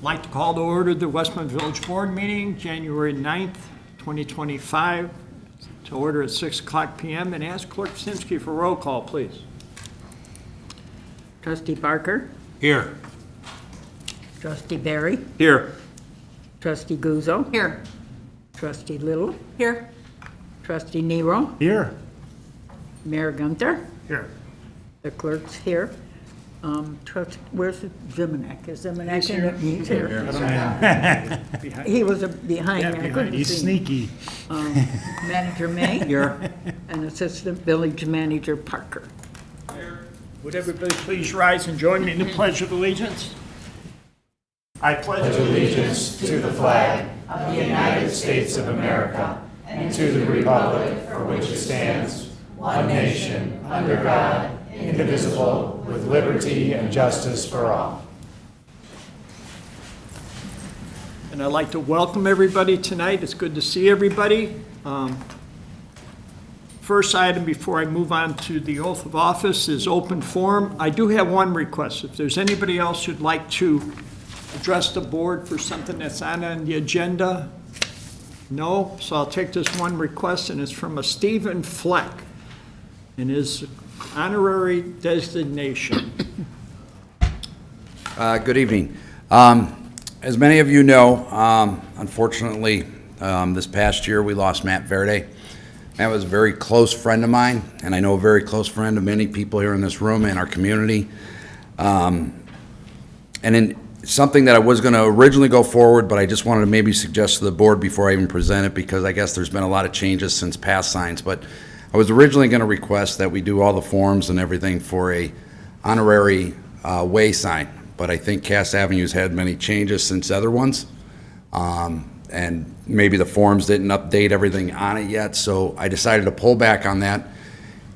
like to call to order the Westmont Village Board meeting, January 9th, 2025, to order at 6 o'clock p.m. and ask Clerk Simsky for roll call, please. Trustee Barker, Here. Trustee Barry, Here. Trustee Guzzo, Here. Trustee Little, Here. Trustee Nero, Here. Mayor Gunther, Here. the clerk's here. Where's Zemanek? Is Zemanek in it? He's here. He was behind me. I couldn't He's see. sneaky. Manager May. Here. And Assistant Village Manager Parker. Would everybody please rise and join me in the Pledge of Allegiance? I pledge Allegiance to the flag of the United States of America and to the republic for which it stands, one nation, under God, indivisible, with liberty and justice for all. And I'd like to welcome everybody tonight. It's good to see everybody. First item before I move on to the oath of office is open forum. I do have one request. If there's anybody else who'd like to address the board for something that's on the agenda? No? So I'll take this one request, and it's from a Stephen Fleck in his honorary designation. Good evening. As many of you know, unfortunately, this past year we lost Matt Verde. Matt was a very close friend of mine, and I know a very close friend of many people here in this room and our community. And in something that I was going to originally go forward, but I just wanted to maybe suggest to the board before I even present it, because I guess there's been a lot of changes since past signs. But I was originally going to request that we do all the forms and everything for a honorary way sign, but I think Cass Avenue's had many changes since other ones, and maybe the forms didn't update everything on it yet, so I decided to pull back on that,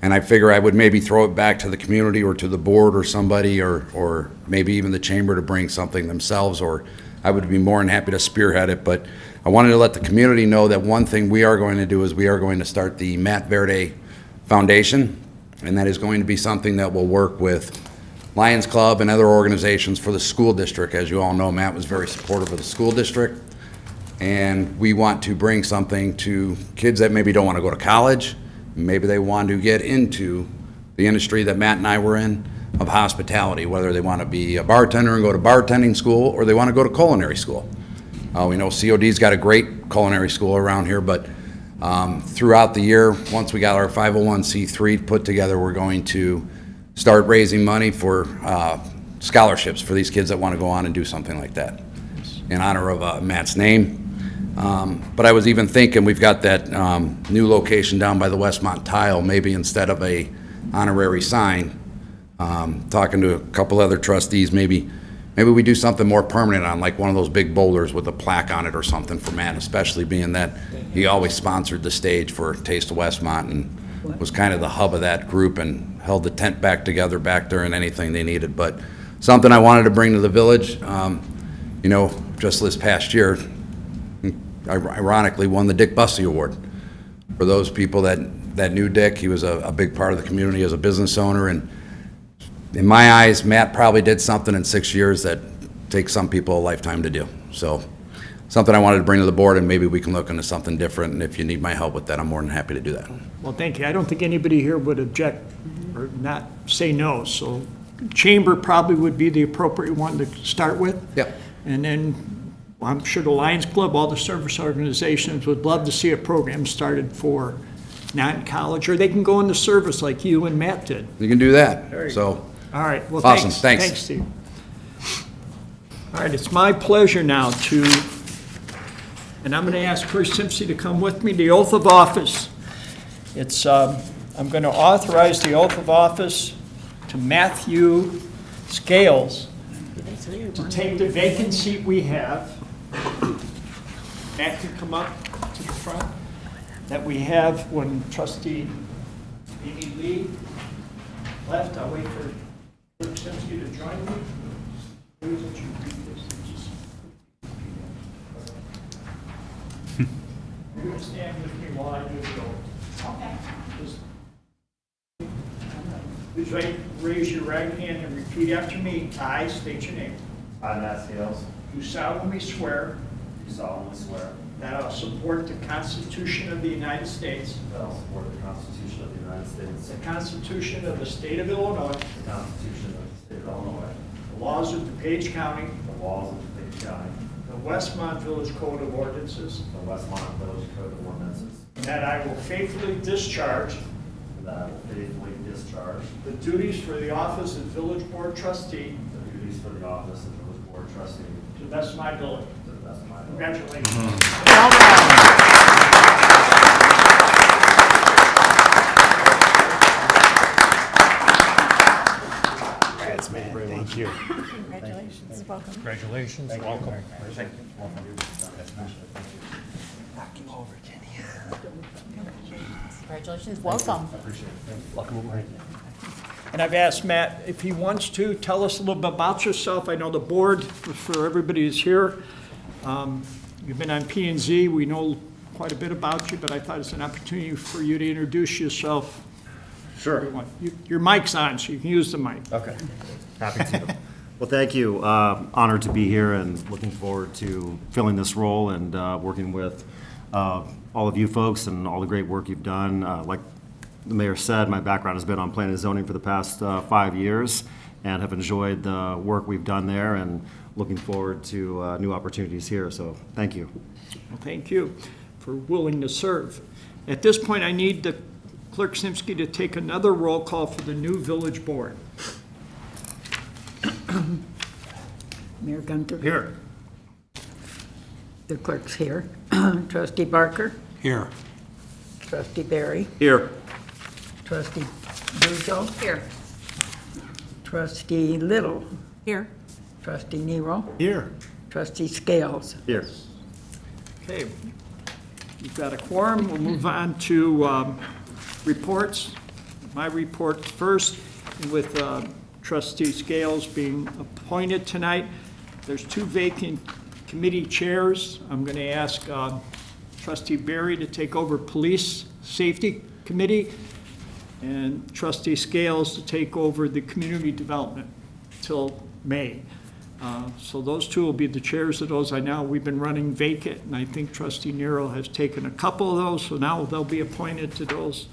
and I figure I would maybe throw it back to the community or to the board or somebody, or maybe even the chamber to bring something themselves, or I would be more than happy to spearhead it. But I wanted to let the community know that one thing we are going to do is we are going to start the Matt Verde Foundation, and that is going to be something that will work with Lions Club and other organizations for the school district. As you all know, Matt was very supportive of the school district, and we want to bring something to kids that maybe don't want to go to college, maybe they want to get into the industry that Matt and I were in, of hospitality, whether they want to be a bartender and go to bartending school, or they want to go to culinary school. We know COD's got a great culinary school around here, but throughout the year, once we got our 501c3 put together, we're going to start raising money for scholarships for these kids that want to go on and do something like that in honor of Matt's name. But I was even thinking, we've got that new location down by the Westmont tile, maybe instead of a honorary sign, talking to a couple other trustees, maybe we do something more permanent on, like one of those big boulders with a plaque on it or something for Matt, especially being that he always sponsored the stage for Taste of Westmont and was kind of the hub of that group and held the tent back together back there and anything they needed. But something I wanted to bring to the village, just this past year, ironically won the Dick Bussey Award. For those people that knew Dick, he was a big part of the community as a business owner, and in my eyes, Matt probably did something in 6 years that takes some people a lifetime to do. So something I wanted to bring to the board, and maybe we can look into something different, and if you need my help with that, I'm more than happy to do that. Well, thank you. I don't think anybody here would object or not say no, so chamber probably would be the appropriate one to start with. Yep. And then I'm sure the Lions Club, all the service organizations would love to see a program started for non-college, or they can go into service like you and Matt did. You can do that. There you So, all right, well, awesome. thanks. Thanks. Steve. All right, it's my pleasure now and I'm going to ask Chris Simpson to come with me, the oath of office. I'm going to authorize the oath of office to Matthew Scales to take the vacant seat we have. Matthew, come up to the front. That we have when trustee Amy Lee left. I'll wait for Clerk Simpson to join me. Please, would you read this? You're going to stand with me while I do the oath. Okay. Please raise your right hand and repeat after me. I state your name. I, Matt Scales, do solemnly swear Do solemnly swear that I will support the Constitution of the United States, that I will support the Constitution of the United States, the Constitution of the State of Illinois, the Constitution of the State of Illinois, the laws of DuPage County, the laws of DuPage County, the Westmont Village Code of Ordinances, the Westmont Village Code of Ordinances, and that I will faithfully discharge and that I will faithfully discharge the duties for the office of Village Board Trustee the duties for the office of Village Board Trustee to the best of my ability. to the best of my ability. Congratulations. Congrats, man. Thank you. Congratulations, welcome. Congratulations, welcome. Congratulations, welcome. And I've asked Matt if he wants to tell us a little bit about yourself. I know the board, for everybody who's here, you've been on P and Z. We know quite a bit about you, but I thought it's an opportunity for you to introduce yourself. Sure. Your mic's on, so you can use the mic. Okay. Happy to. Well, thank you. Honored to be here and looking forward to filling this role and working with all of you folks and all the great work you've done. Like the mayor said, my background has been on planning and zoning for the past 5 years and have enjoyed the work we've done there and looking forward to new opportunities here. So thank you. Well, thank you for willing to serve. At this point, I need the Clerk Simsky to take another roll call for the new village board. Mayor Gunter. Here. The clerk's here. Trustee Barker. Here. Trustee Barry. Here. Trustee Buzo. Here. Trustee Little. Here. Trustee Nero. Here. Trustee Scales. Here. Okay, we've got a quorum. We'll move on to reports. My report first, with Trustee Scales being appointed tonight. There's 2 vacant committee chairs. I'm going to ask Trustee Barry to take over Police Safety Committee and Trustee Scales to take over the Community Development till May. So those 2 will be the chairs of those. I know we've been running vacant, and I think Trustee Nero has taken a couple of those, so now they'll be appointed to those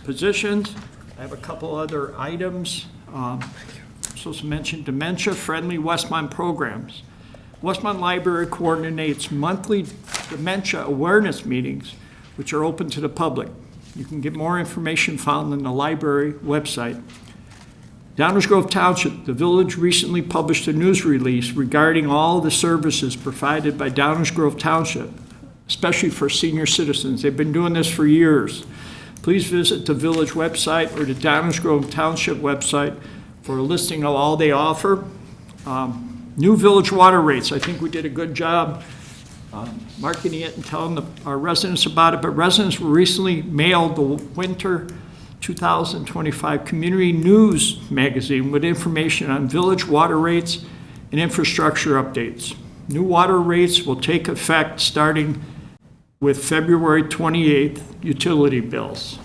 positions. I have a couple other items. Supposed to mention dementia-friendly Westmont programs. Westmont Library coordinates monthly dementia awareness meetings, which are open to the public. You can get more information found on the library website. Downers Grove Township, the village recently published a news release regarding all the services provided by Downers Grove Township, especially for senior citizens. They've been doing this for years. Please visit the village website or the Downers Grove Township website for a listing of all they offer. New village water rates, I think we did a good job marketing it and telling our residents about it, but residents were recently mailed the winter 2025 Community News magazine with information on village water rates and infrastructure updates. New water rates will take effect starting with February 28th utility bills.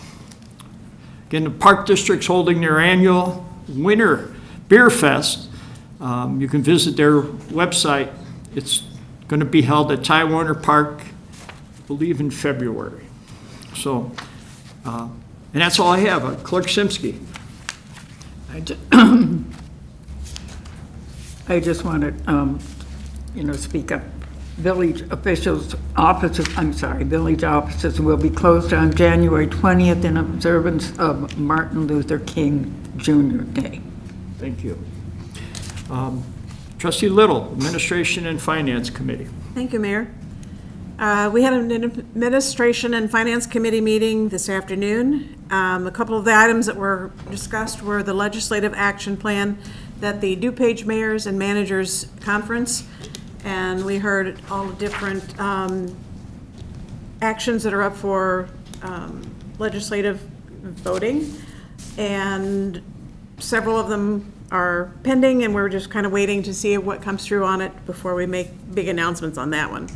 Again, the Park District's holding their annual Winter Beer Fest. You can visit their website. It's going to be held at Ty Warner Park, I believe in February. So, and that's all I have. Clerk Simsky. I just want to, speak up. Village officials' offices, village offices will be closed on January 20th in observance of Martin Luther King Jr. Day. Thank you. Trustee Little, Administration and Finance Committee. Thank you, Mayor. We had an Administration and Finance Committee meeting this afternoon. A couple of the items that were discussed were the legislative action plan that the DuPage Mayors and Managers Conference, and we heard all the different actions that are up for legislative voting, and several of them are pending, and we're just kind of waiting to see what comes through on it before we make big announcements on that one.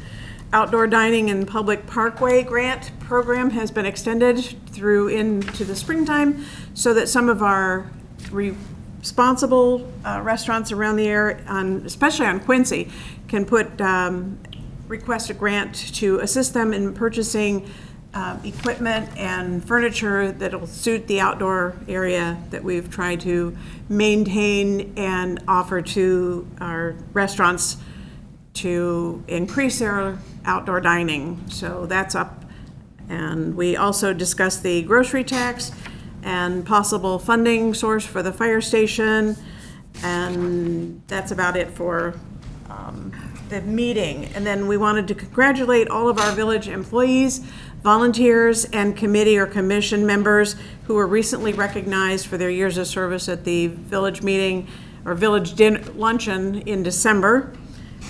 Outdoor dining and public parkway grant program has been extended through into the springtime so that some of our responsible restaurants around the area, especially on Quincy, can request a grant to assist them in purchasing equipment and furniture that'll suit the outdoor area that we've tried to maintain and offer to our restaurants to increase their outdoor dining. So that's up. And we also discussed the grocery tax and possible funding source for the fire station. And that's about it for the meeting. And then we wanted to congratulate all of our village employees, volunteers, and committee or commission members who were recently recognized for their years of service at the village meeting or village luncheon in December.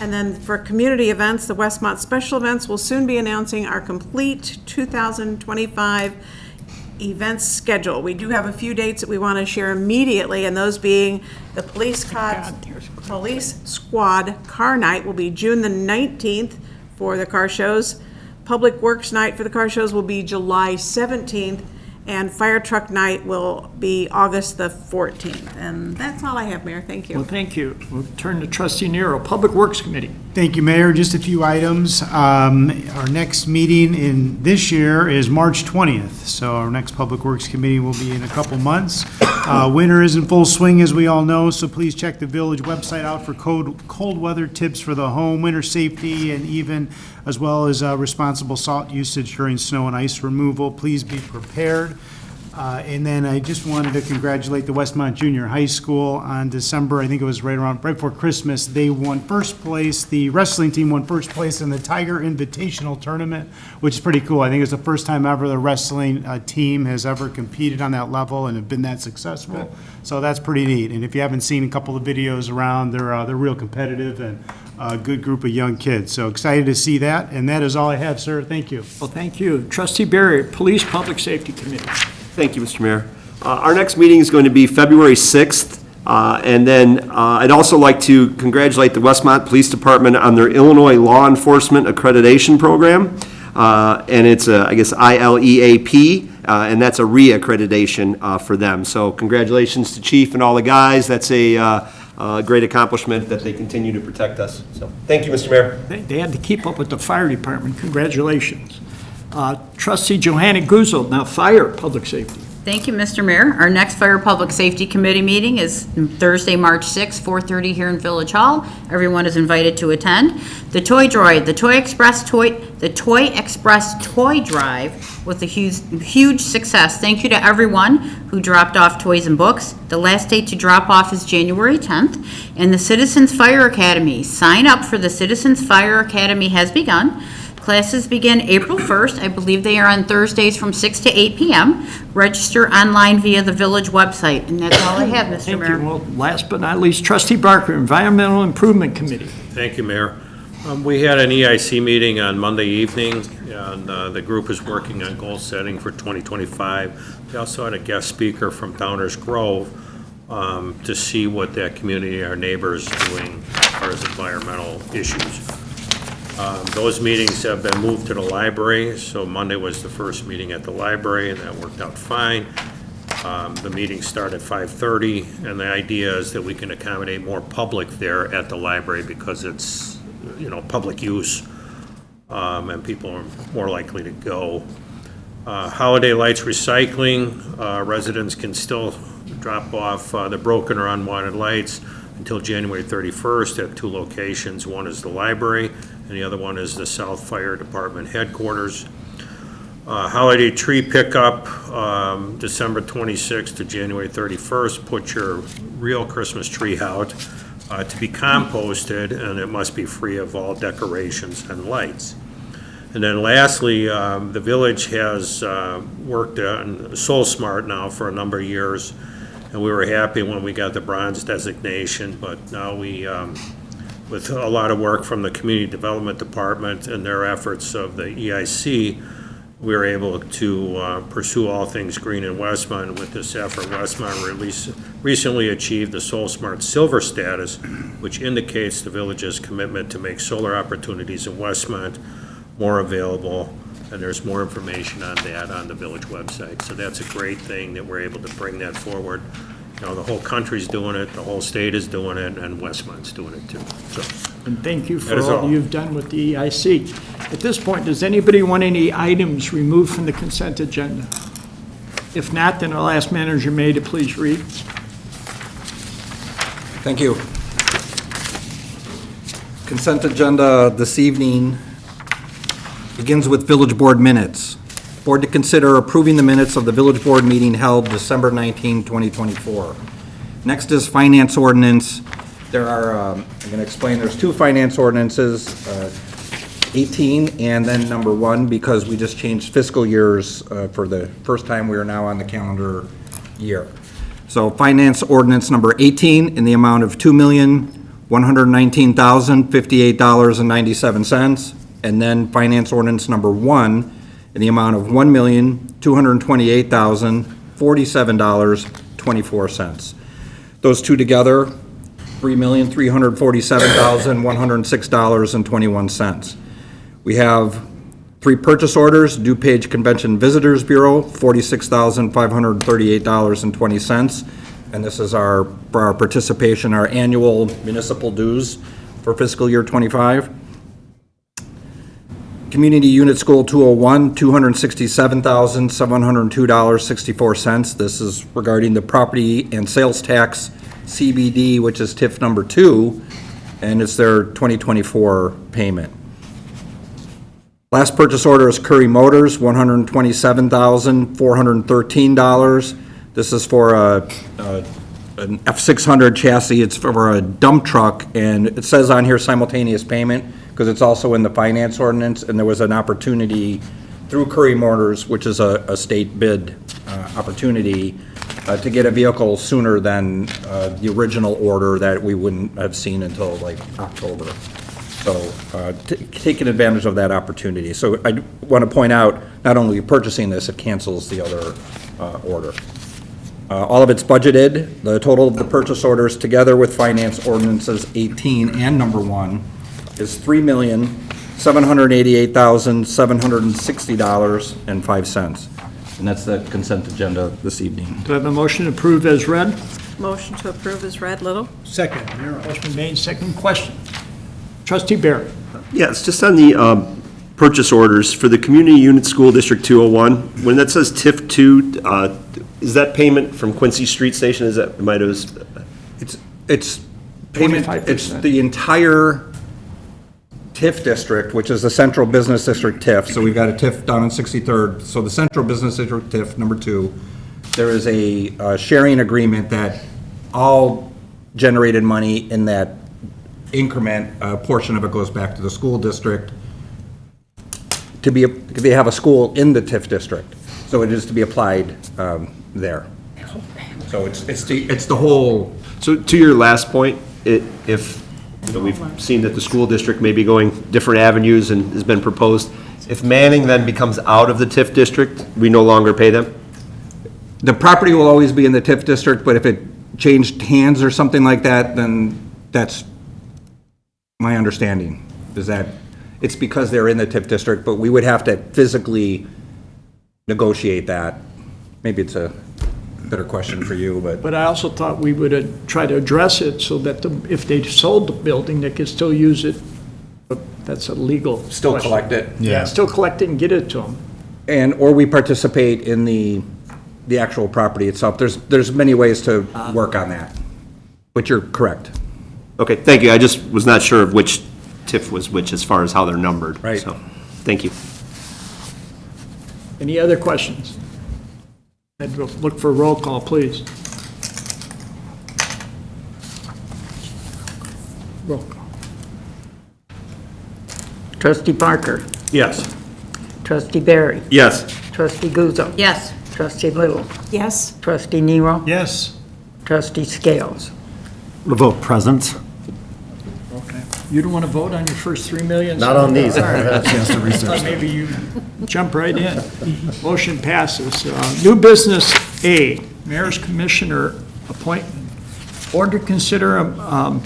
And then for community events, the Westmont Special Events will soon be announcing our complete 2025 events schedule. We do have a few dates that we want to share immediately, and those being the Police Squad Car Night will be June the 19th for the car shows. Public Works Night for the car shows will be July 17th, and Fire Truck Night will be August the 14th. And that's all I have, Mayor. Thank Well, you. thank you. We'll turn to Trustee Nero, Public Works Committee. Thank you, Mayor. Just a few items. Our next meeting in this year is March 20th, so our next Public Works Committee will be in a couple months. Winter is in full swing, as we all know, so please check the village website out for cold weather tips for the home, winter safety, and even as well as responsible salt usage during snow and ice removal. Please be prepared. And then I just wanted to congratulate the Westmont Junior High School on December, I think it was right before Christmas. They won first place, the wrestling team won first place in the Tiger Invitational Tournament, which is pretty cool. I think it's the first time ever the wrestling team has ever competed on that level and have been that successful. So that's pretty neat. And if you haven't seen a couple of videos around, they're real competitive and a good group of young kids. So excited to see that. And that is all I have, sir. Thank you. Well, thank you. Trustee Barry, Police Public Safety Committee. Thank you, Mr. Mayor. Our next meeting is going to be February 6th. And then I'd also like to congratulate the Westmont Police Department on their Illinois Law Enforcement Accreditation Program. And it's, I guess, ILEAP, and that's a reaccreditation for them. So congratulations to Chief and all the guys. That's a great accomplishment that they continue to protect us. So thank you, Mr. Mayor. They had to keep up with the fire department. Congratulations. Trustee Johanna Guzzo, now Fire Public Safety. Thank you, Mr. Mayor. Our next Fire Public Safety Committee meeting is Thursday, March 6th, 4:30 here in Village Hall. Everyone is invited to attend. The Toy Droid, the Toy Express Toy Drive was a huge success. Thank you to everyone who dropped off toys and books. The last date to drop off is January 10th. And the Citizens Fire Academy. Sign up for the Citizens Fire Academy has begun. Classes begin April 1st. I believe they are on Thursdays from 6 to 8 p.m. Register online via the village website. And that's all I have, Mr. Thank Mayor. you. Well, last but not least, Trustee Barker, Environmental Improvement Committee. Thank you, Mayor. We had an EIC meeting on Monday evening, and the group is working on goal setting for 2025. We also had a guest speaker from Downers Grove to see what that community, our neighbors, are doing as far as environmental issues. Those meetings have been moved to the library, so Monday was the first meeting at the library, and that worked out fine. The meetings start at 5:30, and the idea is that we can accommodate more public there at the library because it's, public use, and people are more likely to go. Holiday lights recycling, residents can still drop off the broken or unwanted lights until January 31st at 2 locations. One is the library, and the other one is the South Fire Department headquarters. Holiday tree pickup, December 26th to January 31st. Put your real Christmas tree out to be composted, and it must be free of all decorations and lights. And then lastly, the village has worked on Soul Smart now for a number of years, and we were happy when we got the bronze designation, but now we, with a lot of work from the Community Development Department and their efforts of the EIC, we were able to pursue all things green in Westmont. With this effort, Westmont recently achieved the Soul Smart Silver status, which indicates the village's commitment to make solar opportunities in Westmont more available, and there's more information on that on the village website. So that's a great thing that we're able to bring that forward. the whole country's doing it, the whole state is doing it, and Westmont's doing it too. So, And thank you for That is all all. you've done with the EIC. At this point, does anybody want any items removed from the consent agenda? If not, then I'll ask Manager May to please read. Thank you. Consent agenda this evening begins with Village Board minutes. Board to consider approving the minutes of the Village Board meeting held December 19, 2024. Next is finance ordinance. There are, I'm going to explain, there's two finance ordinances, 18 and then number 1, because we just changed fiscal years for the first time. We are now on the calendar year. So finance ordinance number 18 in the amount of $2,119,058.97. And then finance ordinance number 1 in the amount of $1,228,047.24. Those two together, $3,347,106.21. We have 3 purchase orders, DuPage Convention Visitors Bureau, $46,538.20. And this is for our participation, our annual municipal dues for fiscal year '25. Community Unit School 201, $267,702.64. This is regarding the property and sales tax CBD, which is TIF number 2, and it's their 2024 payment. Last purchase order is Curry Motors, $127,413. This is for an F600 chassis. It's for a dump truck, and it says on here simultaneous payment because it's also in the finance ordinance, and there was an opportunity through Curry Motors, which is a state bid opportunity, to get a vehicle sooner than the original order that we wouldn't have seen until like October. So taking advantage of that opportunity. So I want to point out, not only purchasing this, it cancels the other order. All of it's budgeted. The total of the purchase orders together with finance ordinances 18 and number 1 is $3,788,760.05. And that's the consent agenda this evening. Do I have a motion to approve as read? Motion to approve is read, Little. Second. Motion made, second. Question. Trustee Barry. Yes, just on the purchase orders for the Community Unit School District 201, when that says TIF 2, is that payment from Quincy Street Station? Is that, It's payment, it's 25%. the entire TIF district, which is the Central Business District TIF. So we've got a TIF down on 63rd. So the Central Business District TIF, number 2, there is a sharing agreement that all generated money in that increment, a portion of it goes back to the school district to be, they have a school in the TIF district. So it is to be applied there. So it's the whole. so to your last point, if, we've seen that the school district may be going different avenues and has been proposed, if Manning then becomes out of the TIF district, we no longer pay them? The property will always be in the TIF district, but if it changed hands or something like that, then that's my understanding, is that it's because they're in the TIF district, but we would have to physically negotiate that. Maybe it's a better question for you, but. But I also thought we would try to address it so that if they sold the building, they could still use it. But that's a legal Still question. collect it. Yeah, still collect it and get it to them. Or we participate in the actual property itself. There's many ways to work on that, but you're correct. Okay, thank you. I just was not sure of which TIF was which as far as how they're numbered. Right. So, thank you. Any other questions? I'd look for a roll call, please. Roll call. Trustee Barker. yes. Trustee Barry. Yes. Trustee Guzzo. Yes. Trustee Little. Yes. Trustee Nero. Yes. Trustee Scales. The vote present. Okay. You don't want to vote on your first 3 million? Not on these. All I right. haven't had a chance to research them. Maybe you jump right in. Motion passes. New business A, Mayor's Commissioner appointment. Board to consider a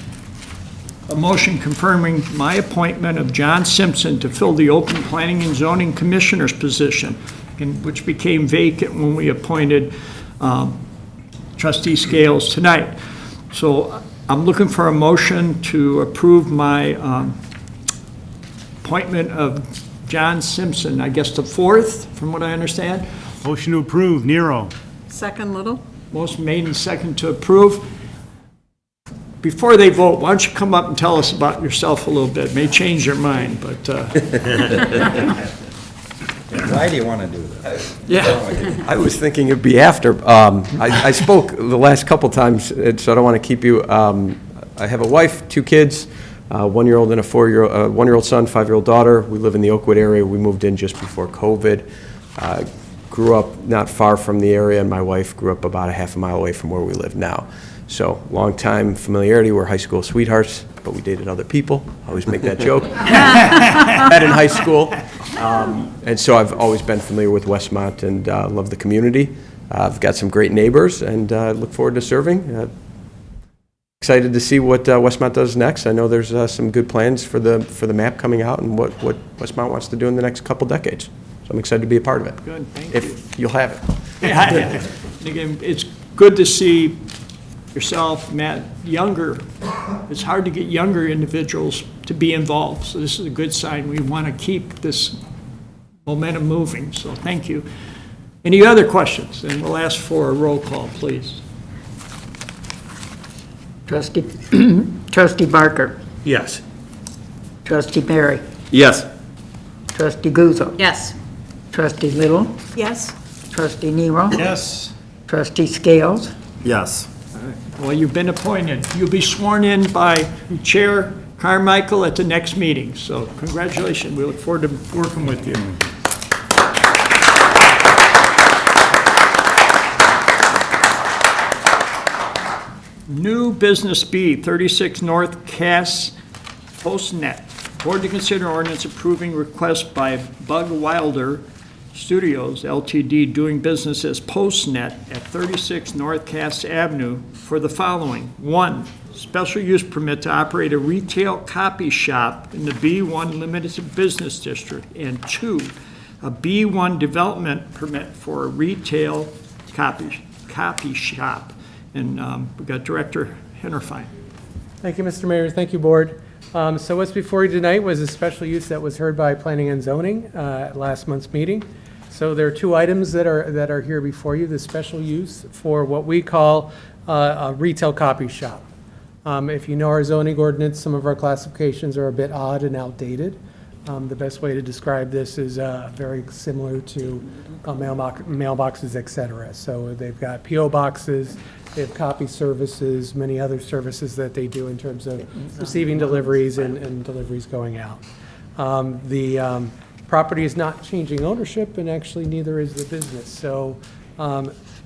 motion confirming my appointment of John Simpson to fill the open Planning and Zoning Commissioner's position, which became vacant when we appointed trustee Scales tonight. So I'm looking for a motion to approve my appointment of John Simpson, I guess the 4th, from what I understand. Motion to approve, Nero. Second, Little? Motion made and second to approve. Before they vote, why don't you come up and tell us about yourself a little bit? May change your mind, but, Why do you want to do this? yeah. I was thinking it'd be after. I spoke the last couple times, so I don't want to keep you. I have a wife, 2 kids, 1-year-old and a 4-year-old, 1-year-old son, 5-year-old daughter. We live in the Oakwood area. We moved in just before COVID. Grew up not far from the area, and my wife grew up about a half a mile away from where we live now. So, long time familiarity. We're high school sweethearts, but we dated other people. I always make that joke. Met in high school. And so I've always been familiar with Westmont and love the community. I've got some great neighbors and look forward to serving. Excited to see what Westmont does next. I know there's some good plans for the map coming out and what Westmont wants to do in the next couple decades. So I'm excited to be a part of it. Good, thank you. If you'll have it. Yeah. And again, it's good to see yourself, Matt, younger. It's hard to get younger individuals to be involved, so this is a good sign. We want to keep this momentum moving, so thank you. Any other questions? And we'll ask for a roll call, please. Trustee Barker, Yes. trustee Barry, Yes. trustee Guzzo, Yes. trustee Little, Yes? trustee Nero, Yes. trustee Scales, Yes. Well, you've been appointed. You'll be sworn in by Chair Carmichael at the next meeting, so congratulations. We look forward to working with you. New Business B, 36 North Cass Postnet. Board to consider ordinance approving request by Bug Wilder Studios LTD doing business as Postnet at 36 North Cass Avenue for the following. 1, special use permit to operate a retail copy shop in the B1 Limited Business District. And 2, a B1 development permit for a retail copy shop. And we've got Director Hennerfein. Thank you, Mr. Mayor. Thank you, Board. So what's before you tonight was a special use that was heard by Planning and Zoning at last month's meeting. So there are 2 items that are here before you, the special use for what we call a retail copy shop. If you know our zoning ordinance, some of our classifications are a bit odd and outdated. The best way to describe this is very similar to mailboxes, et cetera. So they've got PO boxes, they have copy services, many other services that they do in terms of receiving deliveries and deliveries going out. The property is not changing ownership, and actually neither is the business. So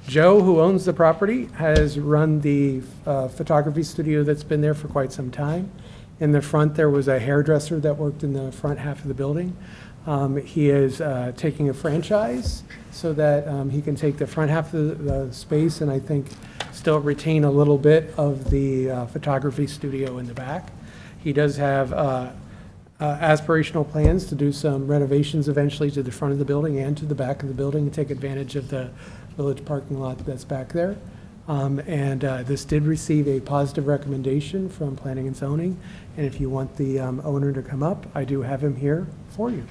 Joe, who owns the property, has run the photography studio that's been there for quite some time. In the front, there was a hairdresser that worked in the front half of the building. He is taking a franchise so that he can take the front half of the space and I think still retain a little bit of the photography studio in the back. He does have aspirational plans to do some renovations eventually to the front of the building and to the back of the building and take advantage of the village parking lot that's back there. This did receive a positive recommendation from Planning and Zoning, and if you want the owner to come up, I do have him here for you.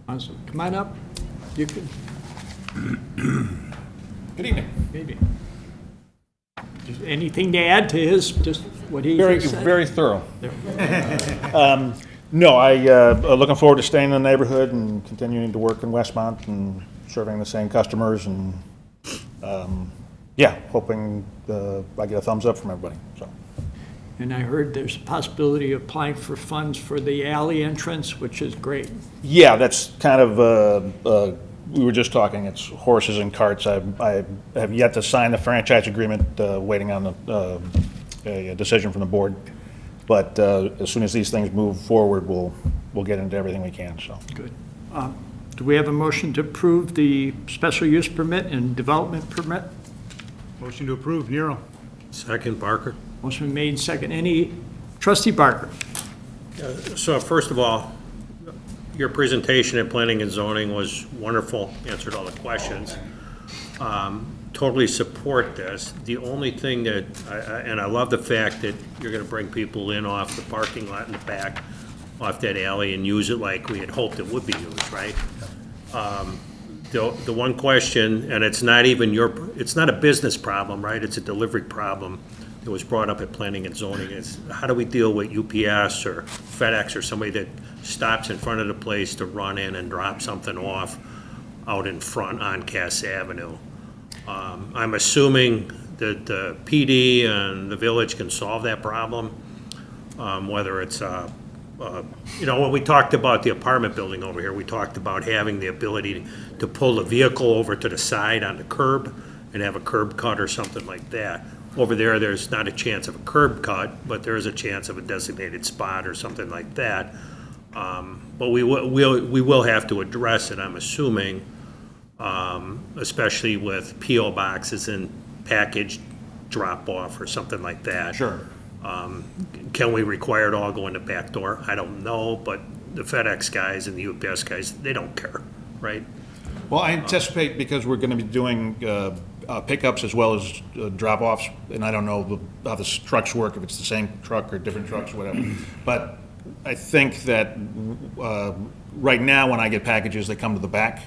Awesome. Come on up. You can. Good evening. Good evening. Just anything to add to his, just what he just said? Very thorough. No, looking forward to staying in the neighborhood and continuing to work in Westmont and serving the same customers and, hoping I get a thumbs up from everybody, so. And I heard there's a possibility of applying for funds for the alley entrance, which is great. Yeah, that's kind of, we were just talking, it's horses and carts. I have yet to sign the franchise agreement, waiting on a decision from the board. But as soon as these things move forward, we'll get into everything we can, so. Good. Do we have a motion to approve the special use permit and development permit? Motion to approve, Nero. Second, Barker. Motion made and second. Any, Trustee Barker? So first of all, your presentation at Planning and Zoning was wonderful, answered all the questions. totally support this. The only thing that, and I love the fact that you're gonna bring people in off the parking lot in the back, off that alley, and use it like we had hoped it would be used, right? The one question, and it's not even it's not a business problem, right? It's a delivery problem that was brought up at planning and zoning, is how do we deal with UPS or FedEx or somebody that stops in front of the place to run in and drop something off out in front on Cass Avenue? I'm assuming that the PD and the village can solve that problem, whether it's, when we talked about the apartment building over here, we talked about having the ability to pull the vehicle over to the side on the curb and have a curb cut or something like that. Over there, there's not a chance of a curb cut, but there is a chance of a designated spot or something like that. But we will have to address it, I'm assuming, especially with PO boxes and package drop-off or something like that. Sure. Can we require it all go in the back door? I don't know, but the FedEx guys and the UPS guys, they don't care, right? Well, I anticipate, because we're going to be doing pickups as well as drop-offs, and I don't know how the trucks work, if it's the same truck or different trucks or whatever. But I think that right now, when I get packages, they come to the back.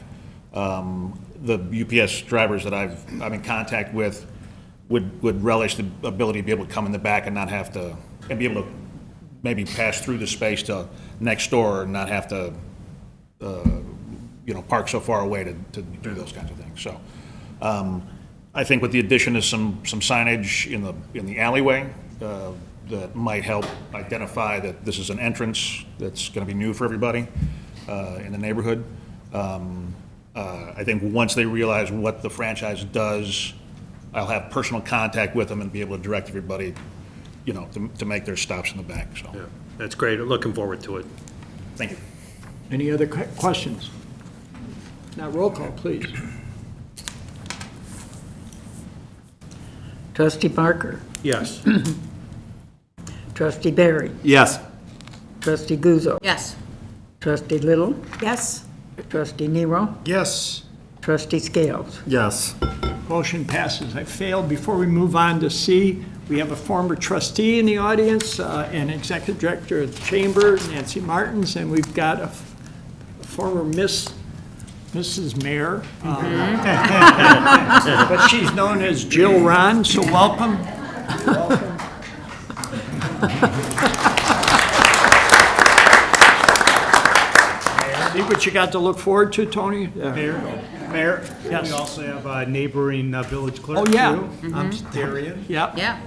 The UPS drivers that I'm in contact with would relish the ability to be able to come in the back and not have to, and be able to maybe pass through the space to next door and not have to, park so far away to do those kinds of things. So I think with the addition of some signage in the alleyway, that might help identify that this is an entrance that's going to be new for everybody in the neighborhood. I think once they realize what the franchise does, I'll have personal contact with them and be able to direct everybody, to make their stops in the back, so. Yeah, that's great. Looking forward to it. Thank you. Any other questions? Now, roll call, please. Trustee Barker. Yes. Trustee Barry. Yes. Trustee Guzzo. Yes. Trustee Little. Yes? Trustee Nero. Yes. Trustee Scales. Yes. Motion passes. I failed. Before we move on to C, we have a former trustee in the audience and executive director of the chamber, Nancy Martins, and we've got a former Mrs. Mayor. But she's known as Jill Ron, so welcome. Welcome. See what you got to look forward to, Tony? Mayor, Yes. we also have a neighboring village clerk, Oh, yeah. too. Darian. Yep. Yeah.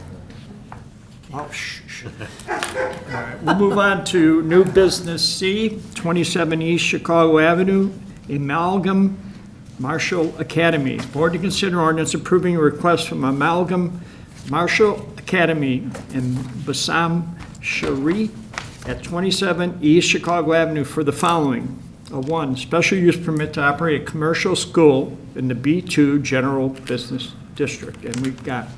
Oh, shh. All right, we'll move on to new business C, 27 East Chicago Avenue, Amalgam Marshall Academy. Board to consider ordinance approving a request from Amalgam Marshall Academy in Bassam Shari at 27 East Chicago Avenue for the following. One, special use permit to operate a commercial school in the B2 General Business District. And we've got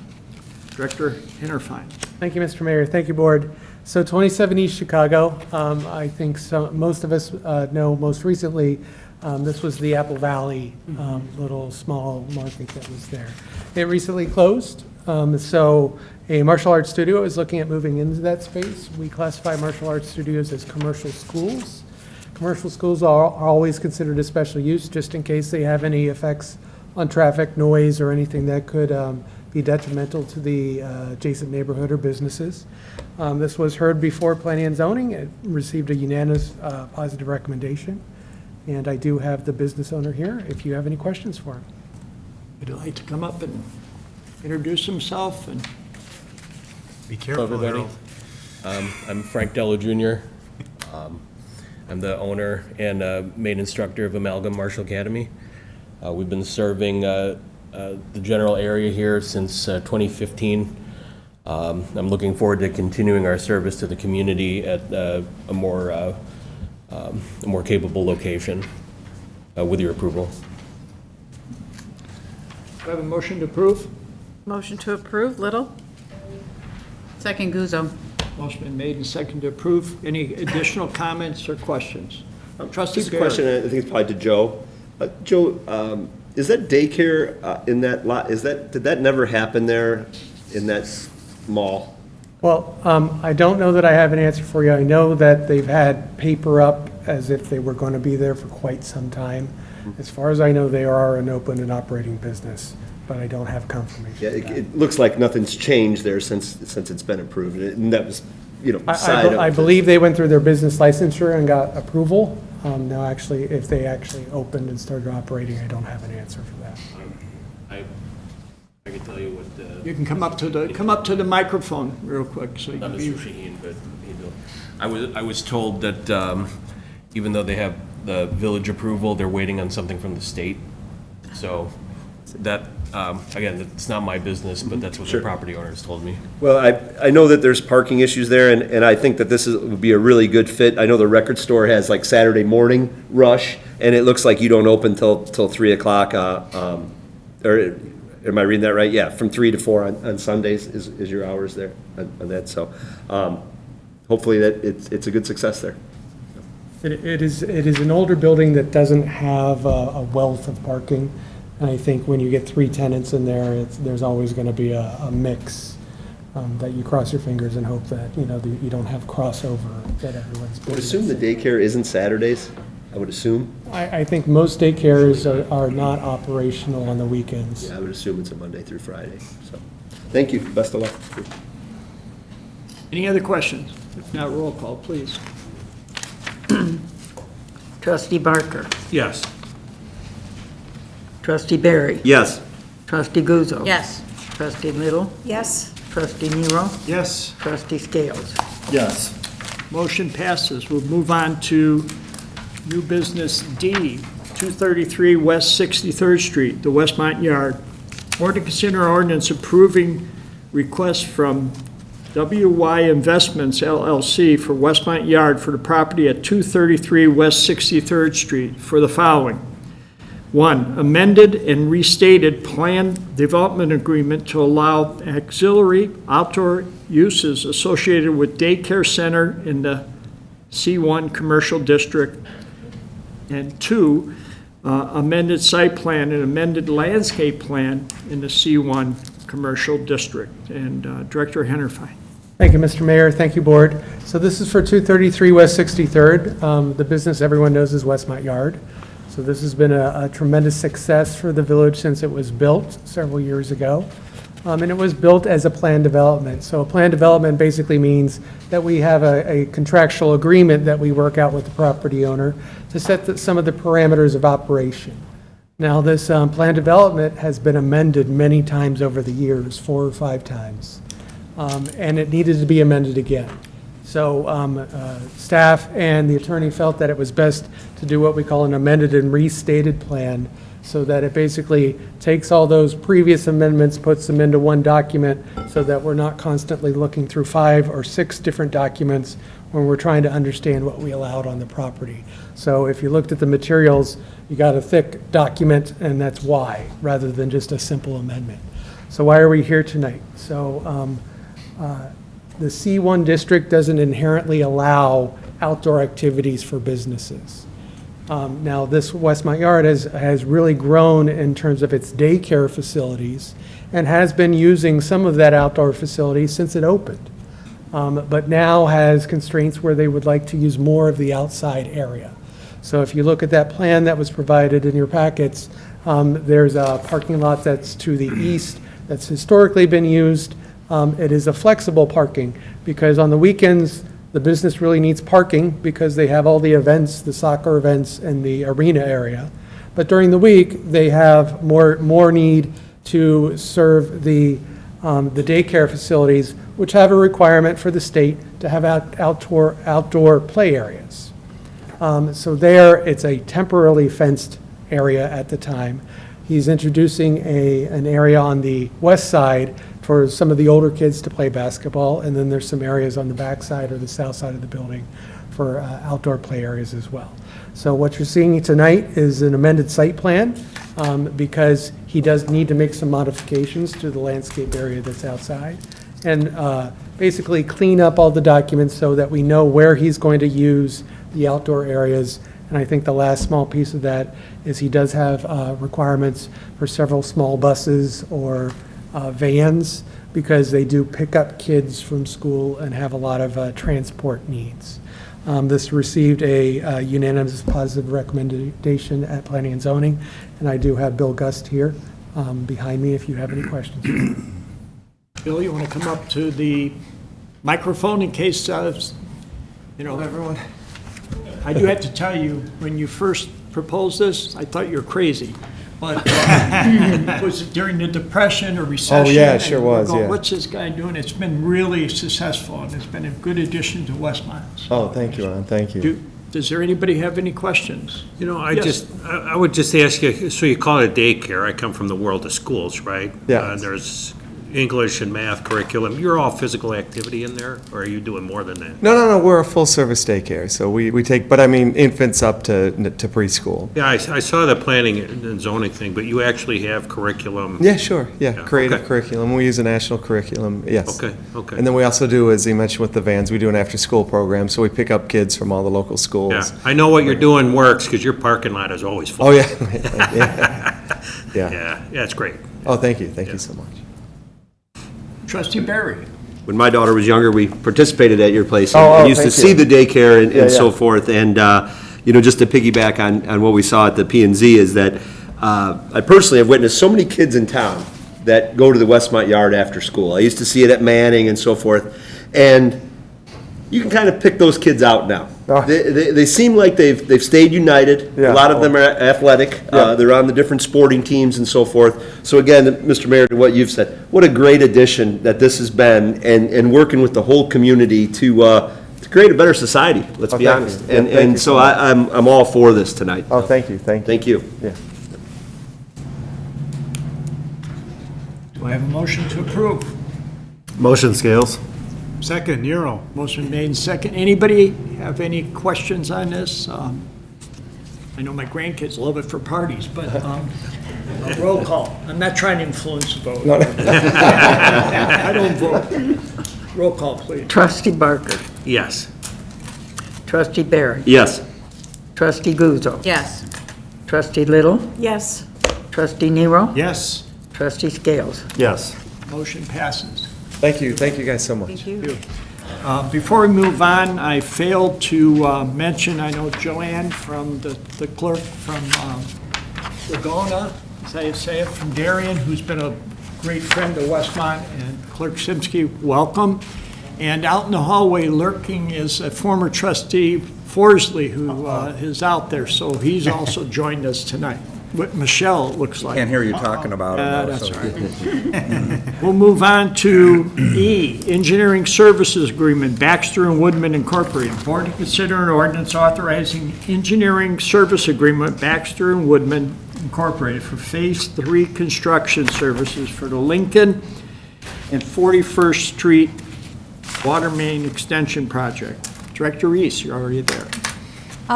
Director Hinterfein. Thank you, Mr. Mayor. Thank you, Board. So 27 East Chicago, I think most of us know most recently, this was the Apple Valley little small market that was there. It recently closed, so a martial arts studio is looking at moving into that space. We classify martial arts studios as commercial schools. Commercial schools are always considered a special use, just in case they have any effects on traffic, noise, or anything that could be detrimental to the adjacent neighborhood or businesses. This was heard before Planning and Zoning. It received a unanimous positive recommendation. And I do have the business owner here, if you have any questions for him. Would you like to come up and introduce himself? And Be careful, Hello, everybody. Harold. I'm Frank Dello Jr. I'm the owner and main instructor of Amalgam Martial Academy. We've been serving the general area here since 2015. I'm looking forward to continuing our service to the community at a more capable location with your approval. do I have a motion to approve? Motion to approve, Little? Second Guzzo. Motion been made and seconded to approve. Any additional comments or questions? Trustee Just a Barry. question, I think it's probably to Joe. Joe, Is that daycare in that lot, did that never happen there in that mall? Well, I don't know that I have an answer for you. I know that they've had paper up as if they were going to be there for quite some time. As far as I know, they are an open and operating business, but I don't have confirmation. Yeah, of that. it looks like nothing's changed there since it's been approved, and that was, side of. I believe they went through their business licensure and got approval. Now, actually, if they actually opened and started operating, I don't have an answer for that. I can tell you what, You can come up to the microphone real quick, so you not can Mr. be. Shaheen, but I was told that even though they have the village approval, they're waiting on something from the state. So that, again, it's not my business, but that's what the property owners told me. Well, I know that there's parking issues there, and I think that would be a really good fit. I know the record store has like Saturday morning rush, and it looks like you don't open till 3 o'clock, or am I reading that right? Yeah, from 3 to 4 on Sundays is your hours there on that, so hopefully that it's a good success there. It is an older building that doesn't have a wealth of parking. And I think when you get 3 tenants in there, there's always going to be a mix that you cross your fingers and hope that, you don't have crossover, that everyone's I would business. assume the daycare isn't Saturdays, I would assume. I think most daycares are not operational on the weekends. Yeah, I would assume it's a Monday through Friday, so. Thank you, best of luck. Any other questions? If not, roll call, please. Trustee Barker. Yes. Trustee Barry. Yes. Trustee Guzzo. Yes. Trustee Little. Yes. Trustee Nero. Yes. Trustee Scales. Yes. Motion passes. We'll move on to new business D, 233 West 63rd Street, the Westmont Yard. Or to consider ordinance approving request from WY Investments LLC for Westmont Yard for the property at 233 West 63rd Street for the following. 1, amended and restated planned development agreement to allow auxiliary outdoor uses associated with daycare center in the C1 Commercial District. And 2, amended site plan and amended landscape plan in the C1 Commercial District. And Director Hennerfein. Thank you, Mr. Mayor. Thank you, Board. So this is for 233 West 63rd. The business everyone knows is Westmont Yard. So this has been a tremendous success for the village since it was built several years ago. And it was built as a planned development. So a planned development basically means that we have a contractual agreement that we work out with the property owner to set some of the parameters of operation. Now, this planned development has been amended many times over the years, 4 or 5 times. And it needed to be amended again. So staff and the attorney felt that it was best to do what we call an amended and restated plan, so that it basically takes all those previous amendments, puts them into one document, so that we're not constantly looking through 5 or 6 different documents when we're trying to understand what we allowed on the property. So if you looked at the materials, you got a thick document, and that's why, rather than just a simple amendment. So why are we here tonight? So the C1 district doesn't inherently allow outdoor activities for businesses. Now, this Westmont Yard has really grown in terms of its daycare facilities and has been using some of that outdoor facility since it opened, but now has constraints where they would like to use more of the outside area. So if you look at that plan that was provided in your packets, there's a parking lot that's to the east that's historically been used. It is a flexible parking because on the weekends, the business really needs parking because they have all the events, the soccer events and the arena area. But during the week, they have more need to serve the daycare facilities, which have a requirement for the state to have outdoor play areas. So there, it's a temporarily fenced area at the time. He's introducing an area on the west side for some of the older kids to play basketball, and then there's some areas on the back side or the south side of the building for outdoor play areas as well. So what you're seeing tonight is an amended site plan because he does need to make some modifications to the landscape area that's outside and basically clean up all the documents so that we know where he's going to use the outdoor areas And I think the last small piece of that is he does have requirements for several small buses or vans, because they do pick up kids from school and have a lot of transport needs. This received a unanimous positive recommendation at Planning and Zoning, and I do have Bill Gust here behind me if you have any questions. Bill, you want to come up to the microphone in case, everyone? I do have to tell you, when you first proposed this, I thought you were crazy. But was it during the Depression or recession? Oh, yeah, it sure And we're was, going, yeah. What's this guy doing? It's been really successful, and it's been a good addition to Westmont. Oh, thank you, Ron, thank you. Does there anybody have any questions? Yes. I would just ask you, so you call it daycare, I come from the world of schools, right? Yeah. There's English and math curriculum, you're all physical activity in there, or are you doing more than that? No, we're a full-service daycare, so we take, but I mean, infants up to preschool. Yeah, I saw the planning and zoning thing, but you actually have curriculum? Yeah, sure, yeah, Yeah, creative okay. curriculum, we use a national curriculum, yes. Okay. And then we also do, as you mentioned with the vans, we do an after-school program, so we pick up kids from all the local schools. Yeah, I know what you're doing works, because your parking lot is always full. Oh, yeah. Yeah. Yeah, it's great. Oh, thank you so much. Trustee Barry? When my daughter was younger, we participated at your place. Oh, and used to thank see you. the daycare Yeah, and so yeah. forth. And, just to piggyback on what we saw at the P and Z is that I personally have witnessed so many kids in town that go to the Westmont Yard after school. I used to see it at Manning and so forth. And you can kind of pick those kids out now. Oh. They seem like they've stayed united. Yeah. A lot of them are athletic. Yeah. They're on the different sporting teams and so forth. So again, Mr. Mayor, to what you've said, what a great addition that this has been, and working with the whole community to create a better society, let's Oh, be thank honest. you. Yeah, And thank you and so so much. I'm all for this tonight. Oh, thank you. Thank you. Yeah. Do I have a motion to approve? Motion, Scales. Second, Euro. Motion made and second. Anybody have any questions on this? I know my grandkids love it for parties, but a roll call. I'm not trying to influence the vote. I don't vote. Roll call, please. Trustee Barker. Yes. Trustee Barry. Yes. Trustee Guzzo. Yes. Trustee Little. Yes. Trustee Nero. Yes. Trustee Scales. Yes. Motion passes. Thank you guys so much. Thank you. Before we move on, I failed to mention, I know Joanne from the clerk from Laguna, as I say it, from Darien, who's been a great friend of Westmont, and Clerk Simsky, welcome. And out in the hallway lurking is a former trustee, Forsley, who is out there, so he's also joined us tonight. With Michelle, it looks like. Can't hear you talking about it. though, That's so- right. We'll move on to E, Engineering Services Agreement, Baxter and Woodman Incorporated. Board to consider an ordinance authorizing engineering service agreement, Baxter and Woodman Incorporated, for Phase 3 construction services for the Lincoln and 41st Street Water Main Extension Project. Director Reese, you're already there.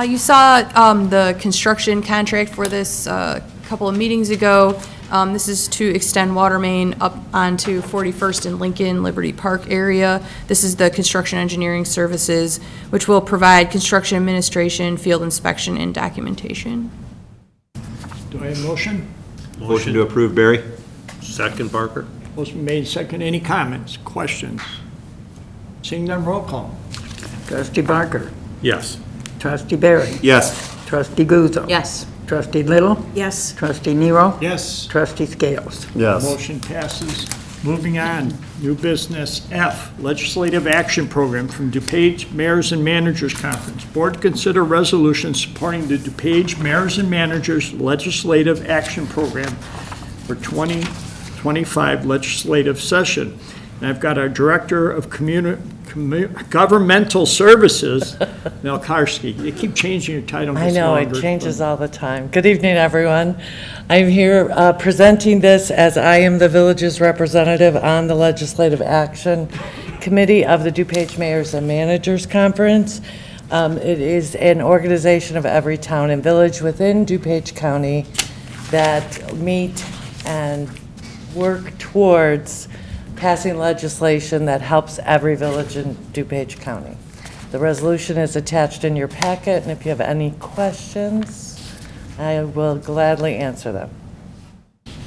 You saw the construction contract for this a couple of meetings ago. This is to extend water main up onto 41st and Lincoln Liberty Park area. This is the construction engineering services, which will provide construction administration, field inspection, and documentation. Do I have a motion? Motion to approve, Barry? Second, Barker? Motion made second. Any comments, questions? Seeing none, roll call. Trustee Barker. Yes. Trustee Barry. Yes. Trustee Guzzo. Yes. Trustee Little. Yes. Trustee Nero. Yes. Trustee Scales. Yes. Motion passes. Moving on, new business F, Legislative Action Program from DuPage Mayors and Managers Conference. Board to consider resolution supporting the DuPage Mayors and Managers Legislative Action Program for 2025 legislative session. And I've got our Director of Governmental Services, Mel Karski. You keep changing your title. I Ms. know, it Longer. changes all the time. Good evening, everyone. I'm here presenting this as I am the village's representative on the Legislative Action Committee of the DuPage Mayors and Managers Conference. It is an organization of every town and village within DuPage County that meet and work towards passing legislation that helps every village in DuPage County. The resolution is attached in your packet, and if you have any questions, I will gladly answer them.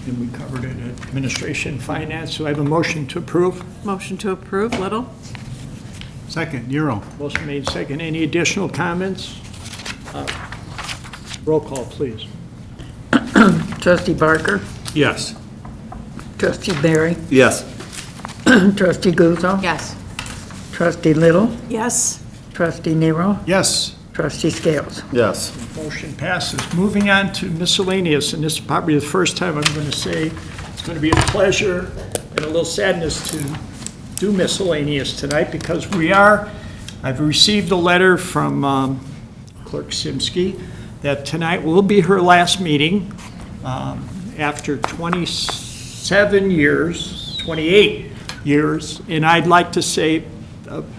And we covered it at Administration and Finance, so I have a motion to approve. Motion to approve, Little? Second, Euro. Motion made second. Any additional comments? Roll call, please. Trustee Barker, Yes. trustee Barry, Yes. trustee Guzzo, Yes. trustee Little, Yes. trustee Nero, Yes. trustee Scales. Yes. Motion passes. Moving on to miscellaneous, and this is probably the first time I'm going to say it's going to be a pleasure and a little sadness to do miscellaneous tonight because I've received a letter from Clerk Simsky that tonight will be her last meeting after 28 years, and I'd like to say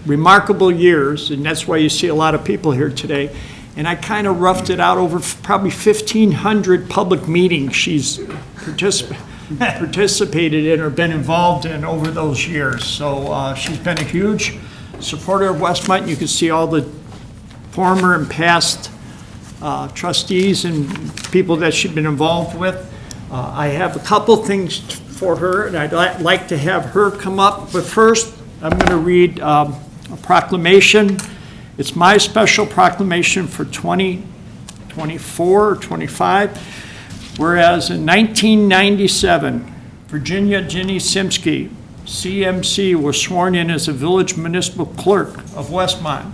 remarkable years, and that's why you see a lot of people here today. And I kind of roughed it out over probably 1,500 public meetings she's participated in or been involved in over those years. So she's been a huge supporter of Westmont. You can see all the former and past trustees and people that she's been involved with. I have a couple things for her, and I'd like to have her come up. But first, I'm going to read a proclamation. It's my special proclamation for 2024 or 25. Whereas in 1997, Virginia Ginny Simsky, CMC, was sworn in as a village municipal clerk of Westmont.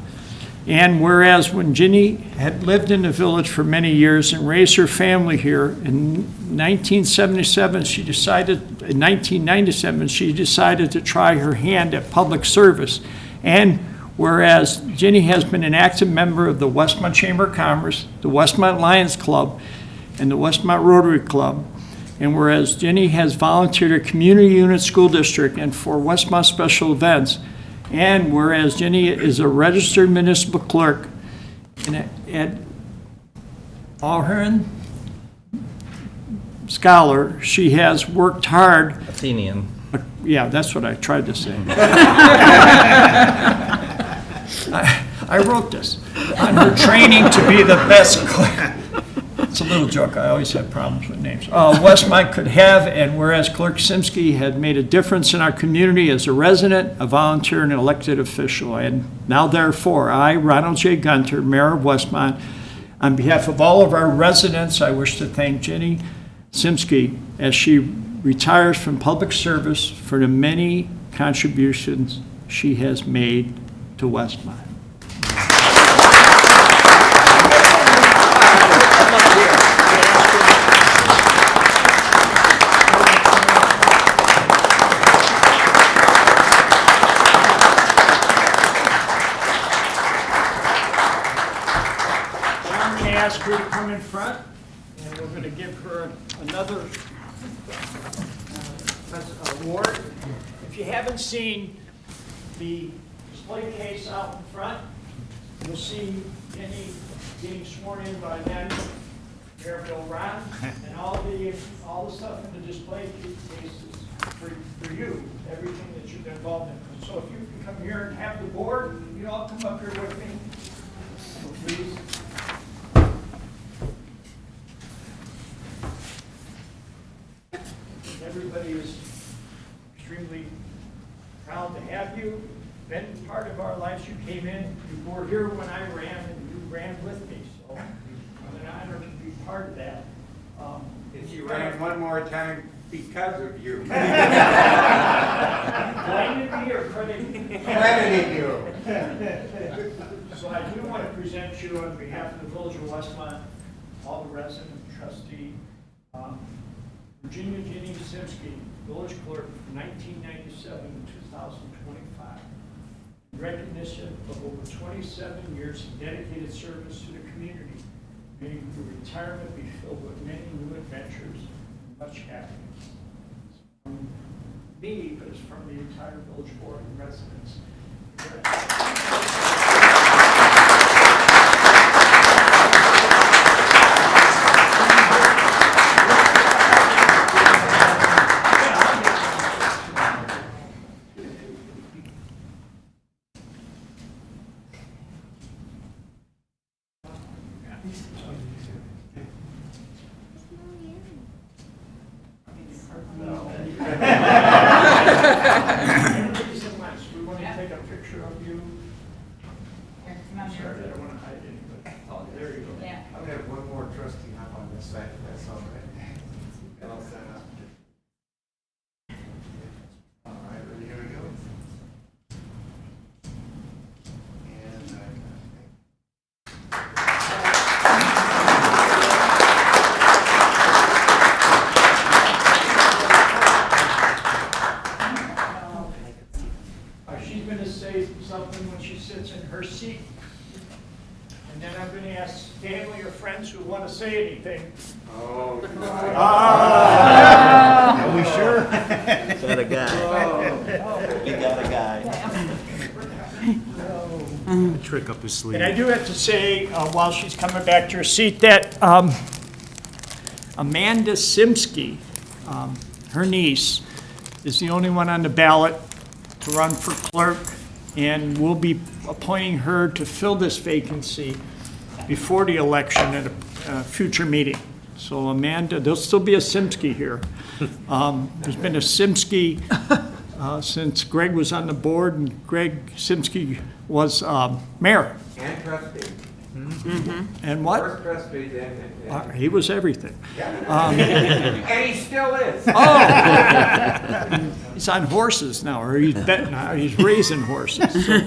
And whereas when Ginny had lived in the village for many years and raised her family here, in 1997, she decided to try her hand at public service. And whereas Ginny has been an active member of the Westmont Chamber of Commerce, the Westmont Lions Club, and the Westmont Rotary Club, and whereas Ginny has volunteered at Community Unit School District and for Westmont special events, and whereas Ginny is a registered municipal clerk at Auburn Scholar, she has worked hard. Athenian. Yeah, that's what I tried to say. I wrote this on her training to be the best clerk. It's a little joke. I always have problems with names. Westmont could have, and whereas Clerk Simsky had made a difference in our community as a resident, a volunteer, and an elected official. And now, therefore, I, Ronald J. Gunter, Mayor of Westmont, on behalf of all of our residents, I wish to thank Ginny Simsky as she retires from public service for the many contributions she has made to Westmont. Ask her to come in front, and we're going to give her another award. If you haven't seen the display case out in front, you'll see Jenny getting sworn in by then, Mayor Bill Ron, and all the stuff in the display case is for you, everything that you've been involved in. So if you can come here and have the board, you all come up here with me, so please. Everybody is extremely proud to have you. Been part of our lives. You came in, you were here when I ran, and you ran with me. So I'm an honor to be part of that. If you ran one more time because of you. Blinded me or credited? Credited you. So I do want to present you on behalf of the Village of Westmont, all the resident trustee, Virginia Ginny Simsky, village clerk from 1997 to 2025. In recognition of over 27 years of dedicated service to the community, may your retirement be filled with many new adventures and much happiness. It's from me, but it's from the entire village board and residents. That's right, that's all right. And I'll stand up. All right, ready, here we go. And She's going to say something when she sits in her seat. And then I'm going to ask family or friends who want to say anything. Oh. Are we sure? Got a guy. We got a guy. A trick up his sleeve. And I do have to say, while she's coming back to her seat, that Amanda Simsky, her niece, is the only one on the ballot to run for clerk, and we'll be appointing her to fill this vacancy before the election at a future meeting. So Amanda, there'll still be a Simsky here. There's been a Simsky since Greg was on the board, and Greg Simsky was mayor. And trustee. And what? First trustee, then. He was everything. And he still is. Oh! He's on horses now, or he's betting, he's raising horses. So,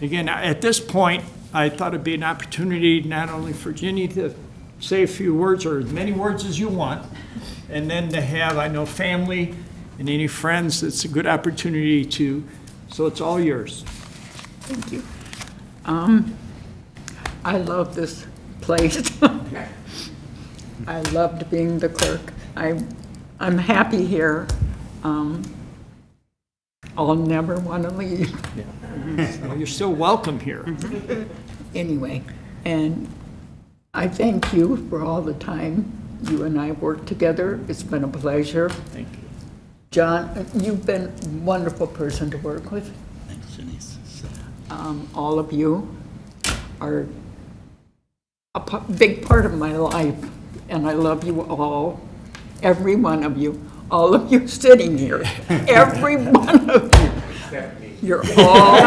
again, at this point, I thought it'd be an opportunity not only for Ginny to say a few words, or as many words as you want, and then to have, I know, family and any friends, it's a good opportunity to, so it's all yours. Thank you. I love this place. I loved being the clerk. I'm happy here. I'll never want to leave. So you're still welcome here. Anyway, and I thank you for all the time you and I worked together. It's been a pleasure. Thank you. John, you've been a wonderful person to work with. Thanks, Denise. All of you are a big part of my life, and I love you all, every one of you, all of you sitting here, every one of you. You're all,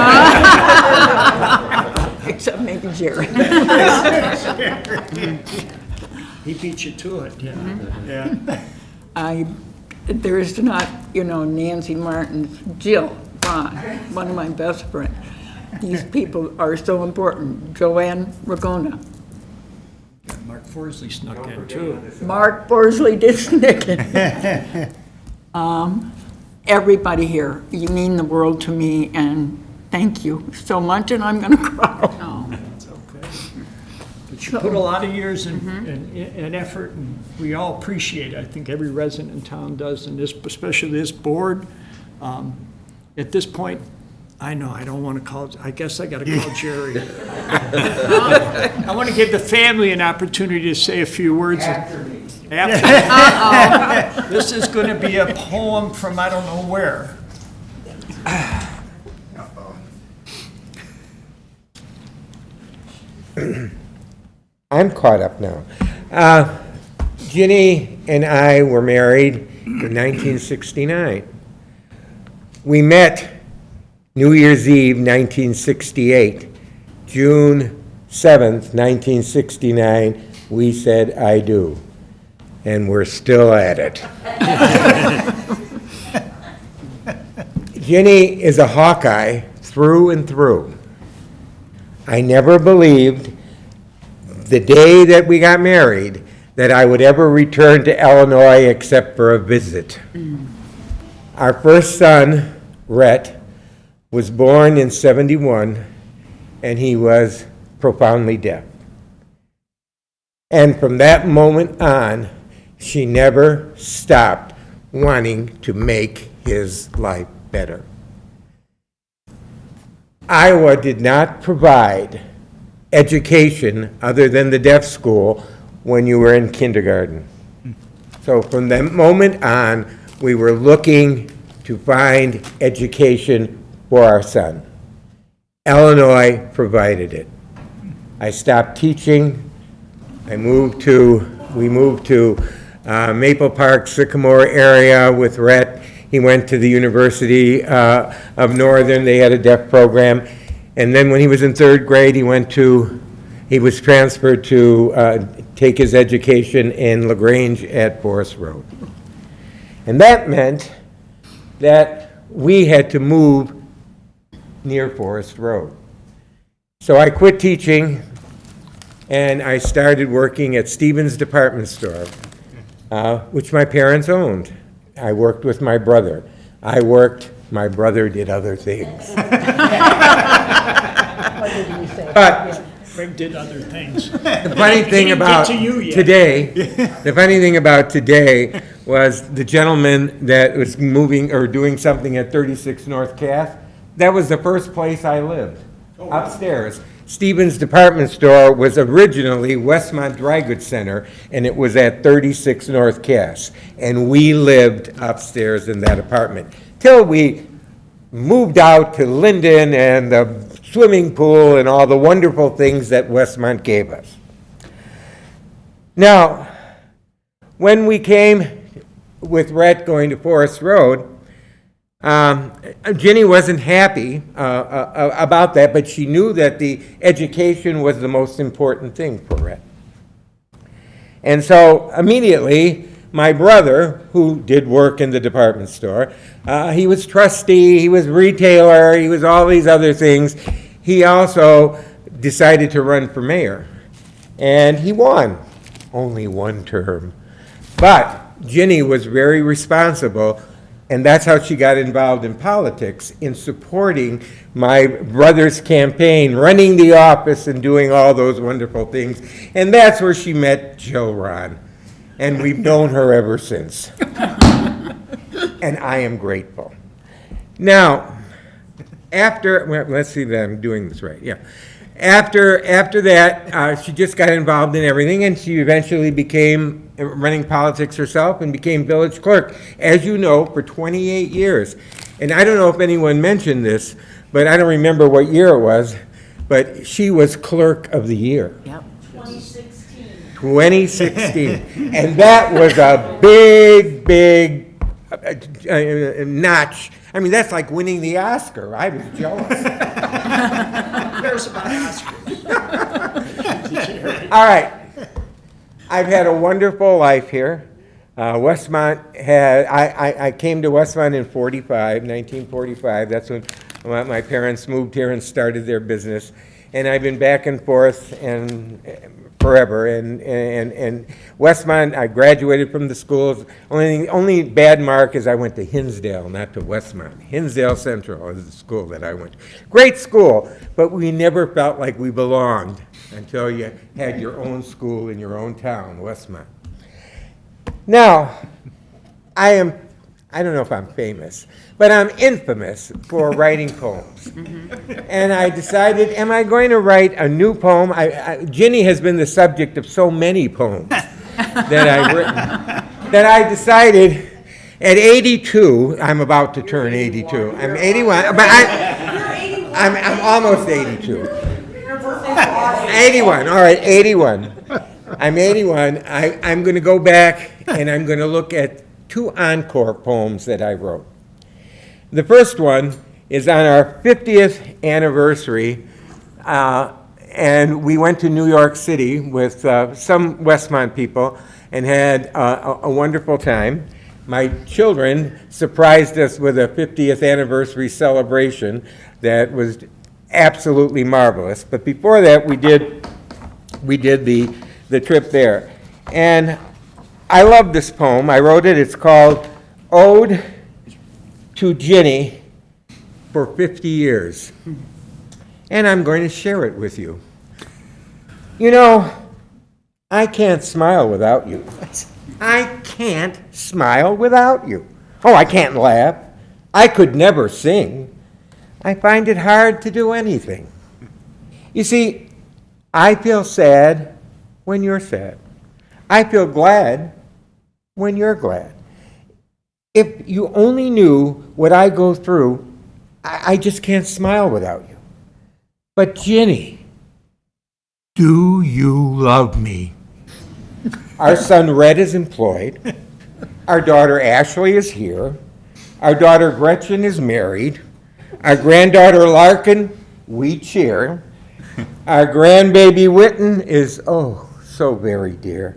except maybe Jerry. He beat you to it, yeah. There's not, Nancy Martin, Jill, Ron, one of my best friends. These people are so important. Joanne Ragona. Mark Forsley snuck in, too. Mark Forsley did sneak in. Everybody here, you mean the world to me, and thank you so much, and I'm going to cry. It's okay. But you put a lot of years and effort, and we all appreciate it. I think every resident in town does, and this, especially this board. At this point, I know, I don't want to call, I guess I got to call Jerry. I want to give the family an opportunity to say a few words. After me. This is going to be a poem from I don't know where. I'm caught up now. Ginny and I were married in 1969. We met New Year's Eve, 1968. June 7th, 1969, we said, I do. And we're still at it. Ginny is a Hawkeye through and through. I never believed the day that we got married that I would ever return to Illinois except for a visit. Our first son, Rhett, was born in '71, and he was profoundly deaf. And from that moment on, she never stopped wanting to make his life better. Iowa did not provide education other than the deaf school when you were in kindergarten. So from that moment on, we were looking to find education for our son. Illinois provided it. I stopped teaching. We moved to Maple Park, Sycamore area with Rhett. He went to the University of Northern. They had a deaf program. And then when he was in third grade, he was transferred to take his education in LaGrange at Forest Road. And that meant that we had to move near Forest Road. So I quit teaching, and I started working at Stevens Department Store, which my parents owned. I worked with my brother. My brother did other things. But Craig did other things. the funny thing He didn't about get to you yet. today was the gentleman that was moving or doing something at 36 North Cass. That was the first place I lived, upstairs. Stevens Department Store was originally Westmont Dry Goods Center, and it was at 36 North Cass. And we lived upstairs in that apartment till we moved out to Linden and the swimming pool and all the wonderful things that Westmont gave us. Now, when we came with Rhett going to Forest Road, Ginny wasn't happy about that, but she knew that the education was the most important thing for Rhett. And so immediately, my brother, who did work in the department store, he was trustee, he was retailer, he was all these other things. He also decided to run for mayor, and he won. Only one term. But Ginny was very responsible, and that's how she got involved in politics, in supporting my brother's campaign, running the office and doing all those wonderful things. And that's where she met Jill Ron. And we've known her ever since. And I am grateful. Now, let's see that I'm doing this right, yeah. After that, she just got involved in everything, and she eventually became running politics herself and became village clerk, as you know, for 28 years. And I don't know if anyone mentioned this, but I don't remember what year it was, but she was clerk of the year. Yep. 2016. And that was a big notch. I mean, that's like winning the Oscar. I was jealous. There's about Oscar. All right. I've had a wonderful life here. Westmont I came to Westmont in 1945. That's when my parents moved here and started their business. And I've been back and forth and forever. And Westmont, I graduated from the schools. Only bad mark is I went to Hinsdale, not to Westmont. Hinsdale Central is the school that I went to. Great school, but we never felt like we belonged until you had your own school in your own town, Westmont. Now, I don't know if I'm famous, but I'm infamous for writing poems. And I decided, am I going to write a new poem? Ginny has been the subject of so many poems that I've written, that I decided at 82, I'm about to turn 82. I'm 81, but I'm almost 82. 81, all right, 81. I'm 81. I'm going to go back and I'm going to look at 2 encore poems that I wrote. The first one is on our 50th anniversary, and we went to New York City with some Westmont people and had a wonderful time. My children surprised us with a 50th anniversary celebration that was absolutely marvelous. But before that, we did the trip there. And I love this poem. I wrote it. It's called Ode to Ginny for 50 Years. And I'm going to share it with you. You know, I can't smile without you. I can't smile without you. Oh, I can't laugh. I could never sing. I find it hard to do anything. You see, I feel sad when you're sad. I feel glad when you're glad. If you only knew what I go through, I just can't smile without you. But Ginny, do you love me? Our son Red is employed. Our daughter Ashley is here. Our daughter Gretchen is married. Our granddaughter Larkin, we cheer. Our grandbaby Witten is, oh, so very dear.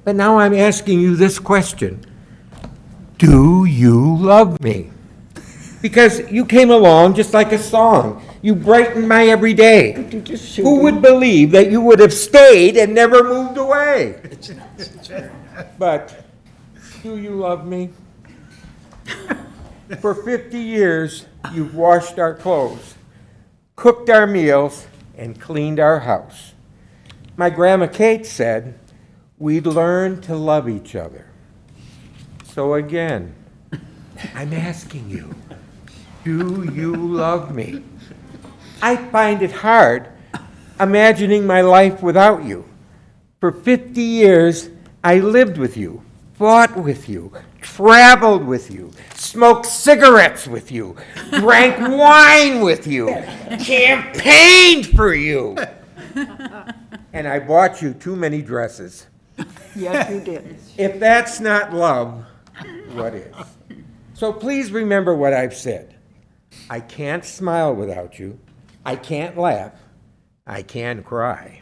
But now I'm asking you this question. Do you love me? Because you came along just like a song. You brightened my every day. Who would believe that you would have stayed and never moved away? But do you love me? For 50 years, you've washed our clothes, cooked our meals, and cleaned our house. My Grandma Kate said we'd learn to love each other. So again, I'm asking you, do you love me? I find it hard imagining my life without you. For 50 years, I lived with you, fought with you, traveled with you, smoked cigarettes with you, drank wine with you, campaigned for you. And I bought you too many dresses. Yes, you did. If that's not love, what is? So please remember what I've said. I can't smile without you. I can't laugh. I can cry.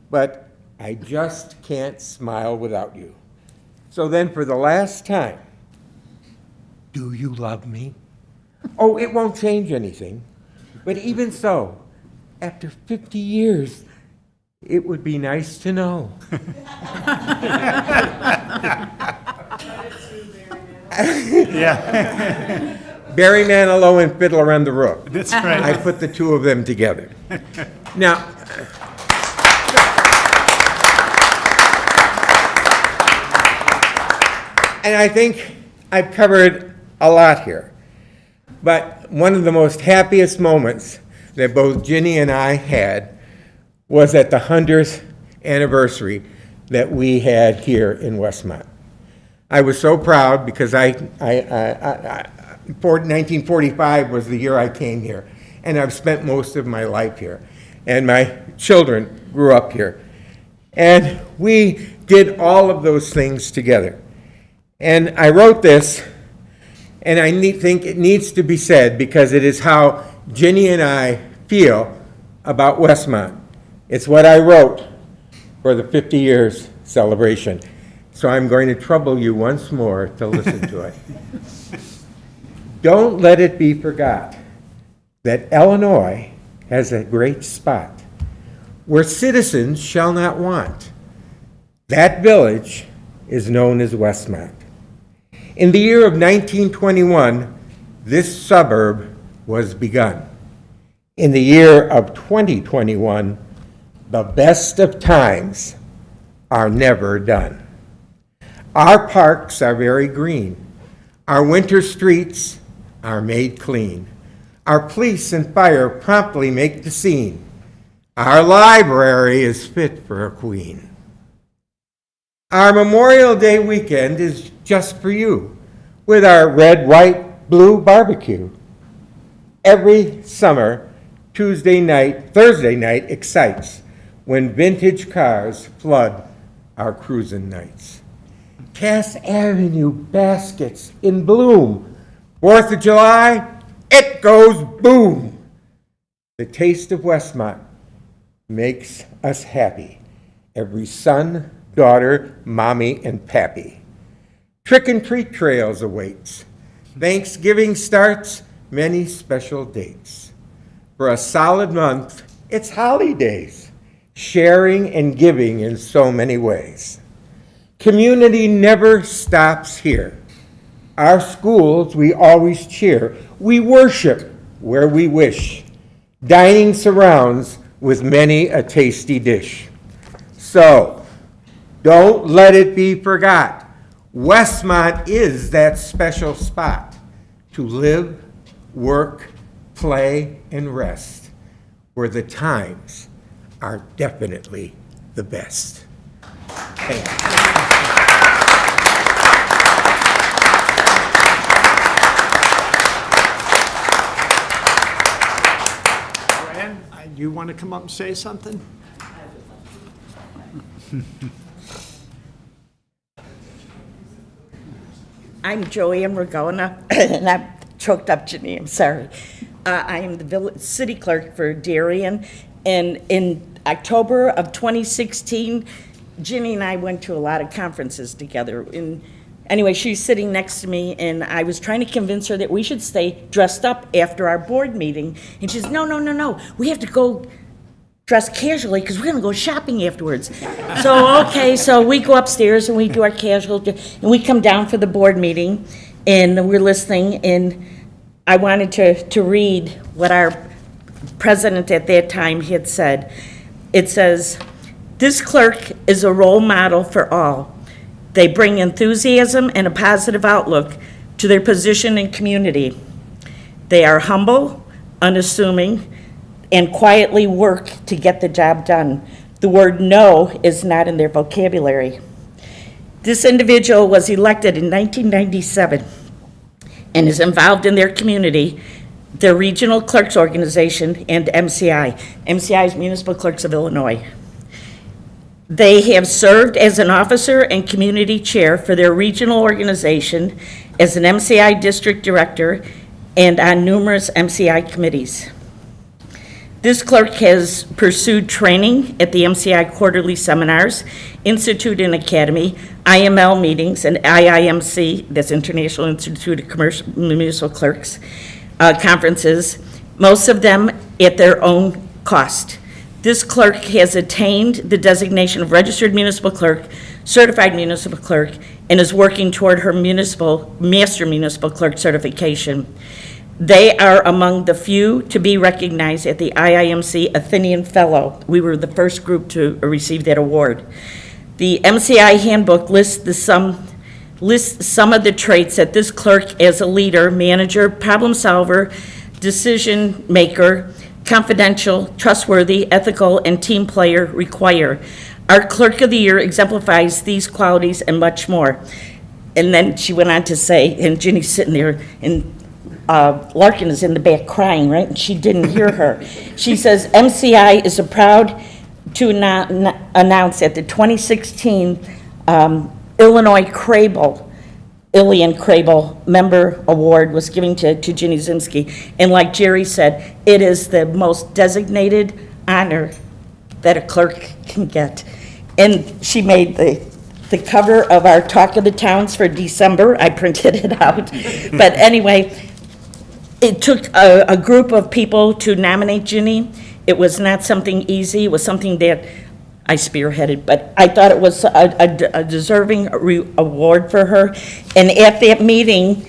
But I just can't smile without you. So then for the last time, do you love me? Oh, it won't change anything. But even so, after 50 years, it would be nice to know. Yeah. Barry Manilow and Fiddler on the Roof. That's right. I put the two of them together. Now, and I think I've covered a lot here. But one of the most happiest moments that both Ginny and I had was at the 100th anniversary that we had here in Westmont. I was so proud because 1945 was the year I came here, and I've spent most of my life here. And my children grew up here. And we did all of those things together. And I wrote this, and I think it needs to be said because it is how Ginny and I feel about Westmont. It's what I wrote for the 50 years celebration. So I'm going to trouble you once more to listen to it. Don't let it be forgot that Illinois has a great spot where citizens shall not want. That village is known as Westmont. In the year of 1921, this suburb was begun. In the year of 2021, the best of times are never done. Our parks are very green. Our winter streets are made clean. Our police and fire promptly make the scene. Our library is fit for a queen. Our Memorial Day weekend is just for you with our red, white, blue barbecue. Every summer, Thursday night excites when vintage cars flood our cruising nights. Cass Avenue baskets in bloom. 4th of July, it goes boom. The taste of Westmont makes us happy. Every son, daughter, mommy, and pappy. Trick and treat trails awaits. Thanksgiving starts, many special dates. For a solid month, it's holidays. Sharing and giving in so many ways. Community never stops here. Our schools, we always cheer. We worship where we wish. Dining surrounds with many a tasty dish. So, don't let it be forgot. Westmont is that special spot to live, work, play, and rest, where the times are definitely the best. Thank you. Fran, you want to come up and say something? I'm Joanne Ragona, and I'm choked up, Janine, I'm sorry. I am the city clerk for Darien, and in October of 2016, Ginny and I went to a lot of conferences together. And anyway, she's sitting next to me, and I was trying to convince her that we should stay dressed up after our board meeting. And she says, no, no, no, no, we have to go dress casually because we're going to go shopping afterwards. So, okay, so we go upstairs and we do our casual, and we come down for the board meeting, and we're listening, and I wanted to read what our president at that time had said. It says, "This clerk is a role model for all. They bring enthusiasm and a positive outlook to their position and community. They are humble, unassuming, and quietly work to get the job done. The word no is not in their vocabulary." This individual was elected in 1997 and is involved in their community, their regional clerks organization, and MCI. MCI is Municipal Clerks of Illinois. They have served as an officer and community chair for their regional organization, as an MCI district director, and on numerous MCI committees. This clerk has pursued training at the MCI quarterly seminars, Institute and Academy, IML meetings, and IIMC, that's International Institute of Commercial Municipal Clerks, conferences, most of them at their own cost. This clerk has attained the designation of registered municipal clerk, certified municipal clerk, and is working toward her master municipal clerk certification. They are among the few to be recognized at the IIMC Athenian Fellow. We were the first group to receive that award. The MCI handbook lists some of the traits that this clerk as a leader, manager, problem solver, decision maker, confidential, trustworthy, ethical, and team player require. Our Clerk of the Year exemplifies these qualities and much more. And then she went on to say, and Ginny's sitting there, and Larkin is in the back crying, right? And she didn't hear her. She says, MCI is proud to announce that the 2016 Illinois Ilian Crable Member Award was given to Ginny Zimski. And like Jerry said, it is the most designated honor that a clerk can get. And she made the cover of our Talk of the Towns for December. I printed it out. But anyway, it took a group of people to nominate Ginny. It was not something easy. It was something that I spearheaded, but I thought it was a deserving award for her. And at that meeting,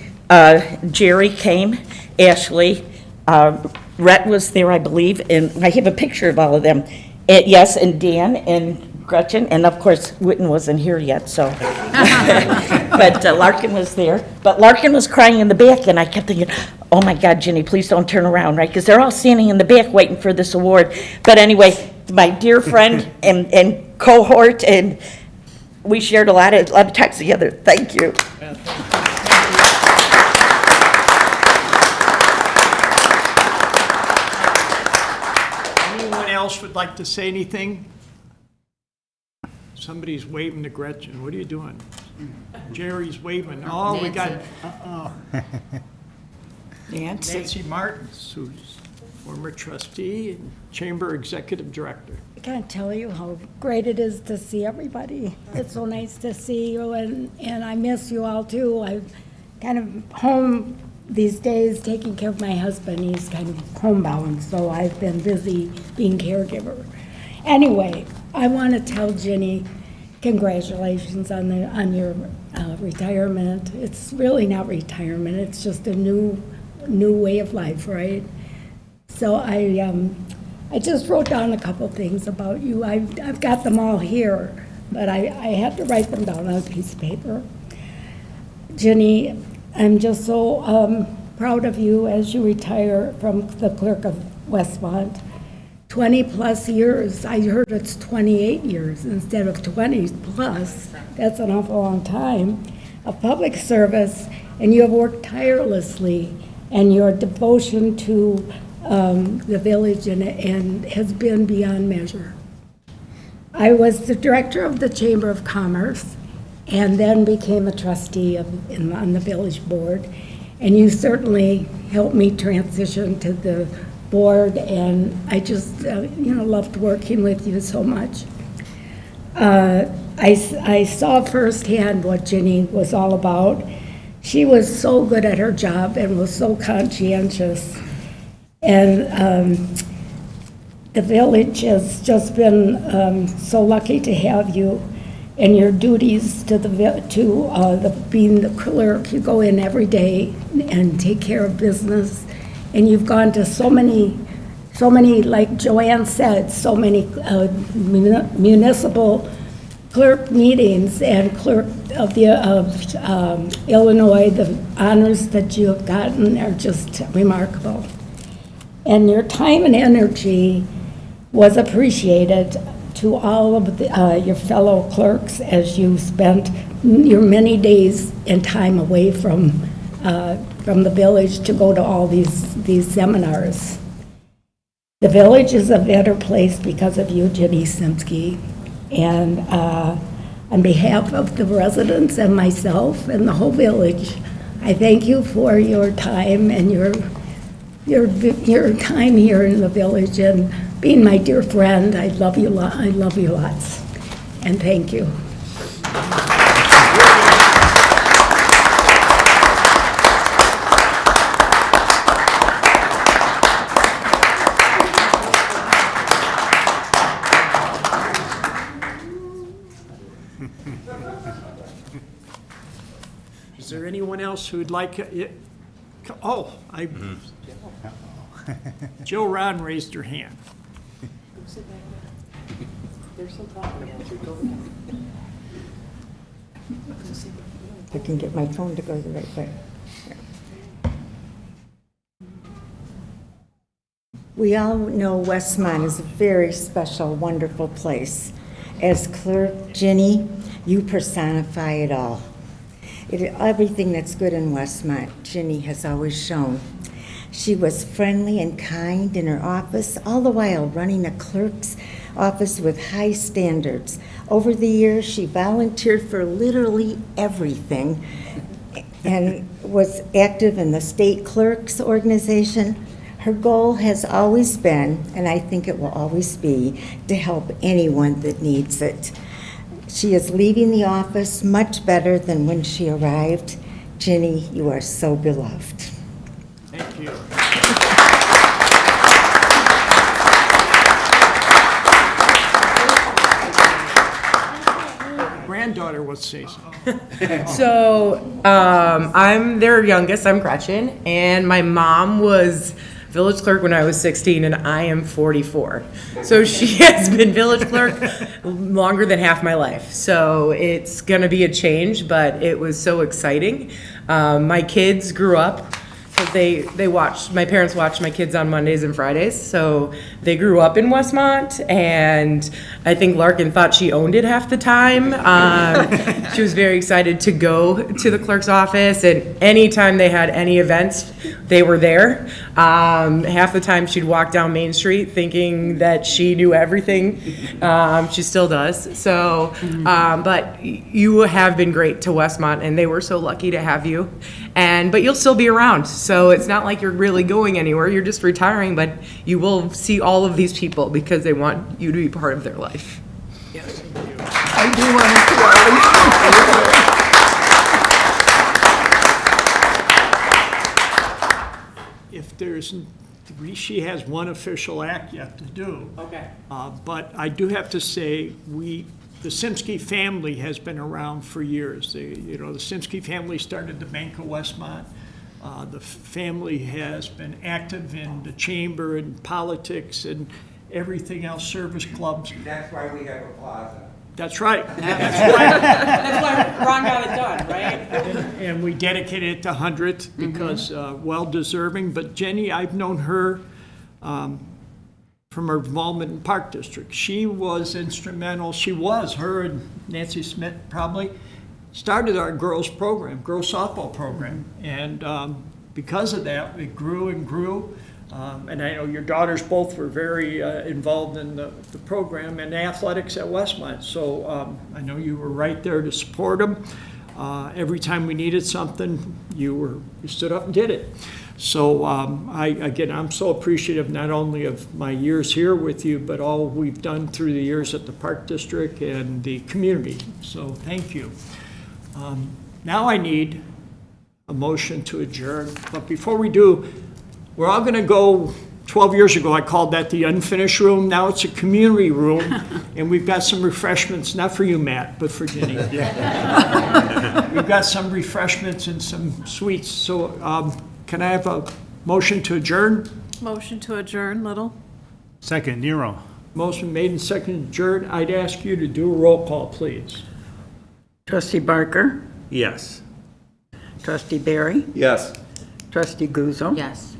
Jerry came, Ashley, Rhett was there, I believe, and I have a picture of all of them. Yes, and Dan and Gretchen, and of course, Witten wasn't here yet, so. But Larkin was there. But Larkin was crying in the back, and I kept thinking, oh my God, Ginny, please don't turn around, right? Because they're all standing in the back waiting for this award. But anyway, my dear friend and cohort, and we shared a lot of times together. Thank you. Anyone else would like to say anything? Somebody's waving to Gretchen. What are you doing? Jerry's waving. Oh, we got Nancy Martins, who's former trustee and chamber executive director. I can't tell you how great it is to see everybody. It's so nice to see you, and I miss you all too. I'm kind of home these days taking care of my husband. He's kind of homebound, so I've been busy being caregiver. Anyway, I want to tell Ginny, congratulations on your retirement. It's really not retirement. It's just a new way of life, right? So I just wrote down a couple things about you. I've got them all here, but I had to write them down on a piece of paper. Ginny, I'm just so proud of you as you retire from the clerk of Westmont. 20 plus years. I heard it's 28 years instead of 20 plus. That's an awful long time of public service, and you have worked tirelessly, and your devotion to the village and has been beyond measure. I was the director of the Chamber of Commerce and then became a trustee on the village board, and you certainly helped me transition to the board, and I just loved working with you so much. I saw firsthand what Ginny was all about. She was so good at her job and was so conscientious. And the village has just been so lucky to have you, and your duties to being the clerk. You go in every day and take care of business, and you've gone to so many, like Joanne said, so many municipal clerk meetings and clerk of Illinois. The honors that you have gotten are just remarkable. And your time and energy was appreciated to all of your fellow clerks as you spent your many days and time away from the village to go to all these seminars. The village is a better place because of you, Ginny Simsky. And on behalf of the residents and myself and the whole village, I thank you for your time and your time here in the village and being my dear friend. I love you lots. And thank you. Is there anyone else who'd like it? Oh, Jill Ron raised her hand. I can get my phone to go the right way. We all know Westmont is a very special, wonderful place. As clerk, Ginny, you personify it all. Everything that's good in Westmont, Ginny has always shown. She was friendly and kind in her office, all the while running a clerk's office with high standards. Over the years, she volunteered for literally everything and was active in the state clerks organization. Her goal has always been, and I think it will always be, to help anyone that needs it. She is leaving the office much better than when she arrived. Ginny, you are so beloved. Thank you. Granddaughter would say so. So, I'm their youngest, I'm Gretchen, and my mom was village clerk when I was 16, and I am 44. So she has been village clerk longer than half my life. So it's gonna be a change, but it was so exciting. My kids grew up, they watched, my parents watched my kids on Mondays and Fridays, so they grew up in Westmont, and I think Larkin thought she owned it half the time. She was very excited to go to the clerk's office, and anytime they had any events, they were there. Half the time she'd walk down Main Street thinking that she knew everything. She still does. So, but you have been great to Westmont, and they were so lucky to have you. But you'll still be around. So it's not like you're really going anywhere. You're just retiring, but you will see all of these people because they want you to be part of their life. Yes, thank you. I do want to If there's, she has one official act yet to do. Okay. But I do have to say, the Simsky family has been around for years. The Simsky family started the Bank of Westmont. The family has been active in the chamber and politics and everything else, service clubs. That's why we have a plaza. That's right. That's why Ron got it done, right? And we dedicated it to 100th because well-deserving. But Jenny, I've known her from her involvement in Park District. She was instrumental. Her and Nancy Smith probably started our girls softball program. And because of that, it grew and grew. And I know your daughters both were very involved in the program and athletics at Westmont. So I know you were right there to support them. Every time we needed something, you stood up and did it. So I'm so appreciative not only of my years here with you, but all we've done through the years at the Park District and the community. So thank you. Now I need a motion to adjourn. But before we do, we're all going to go. 12 years ago, I called that the unfinished room. Now it's a community room, and we've got some refreshments, not for you, Matt, but for Ginny. We've got some refreshments and some sweets. So can I have a motion to adjourn? Motion to adjourn, Little. Second, Nero. Motion made and seconded adjourn. I'd ask you to do a roll call, please. Trustee Barker, Yes. trustee Barry, Yes. trustee Guzzo. Yes.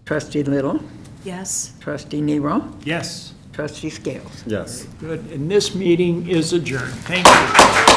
Trustee Little, Yes. trustee Nero, Yes. trustee Scales. Yes. Good. And this meeting is adjourned. Thank you.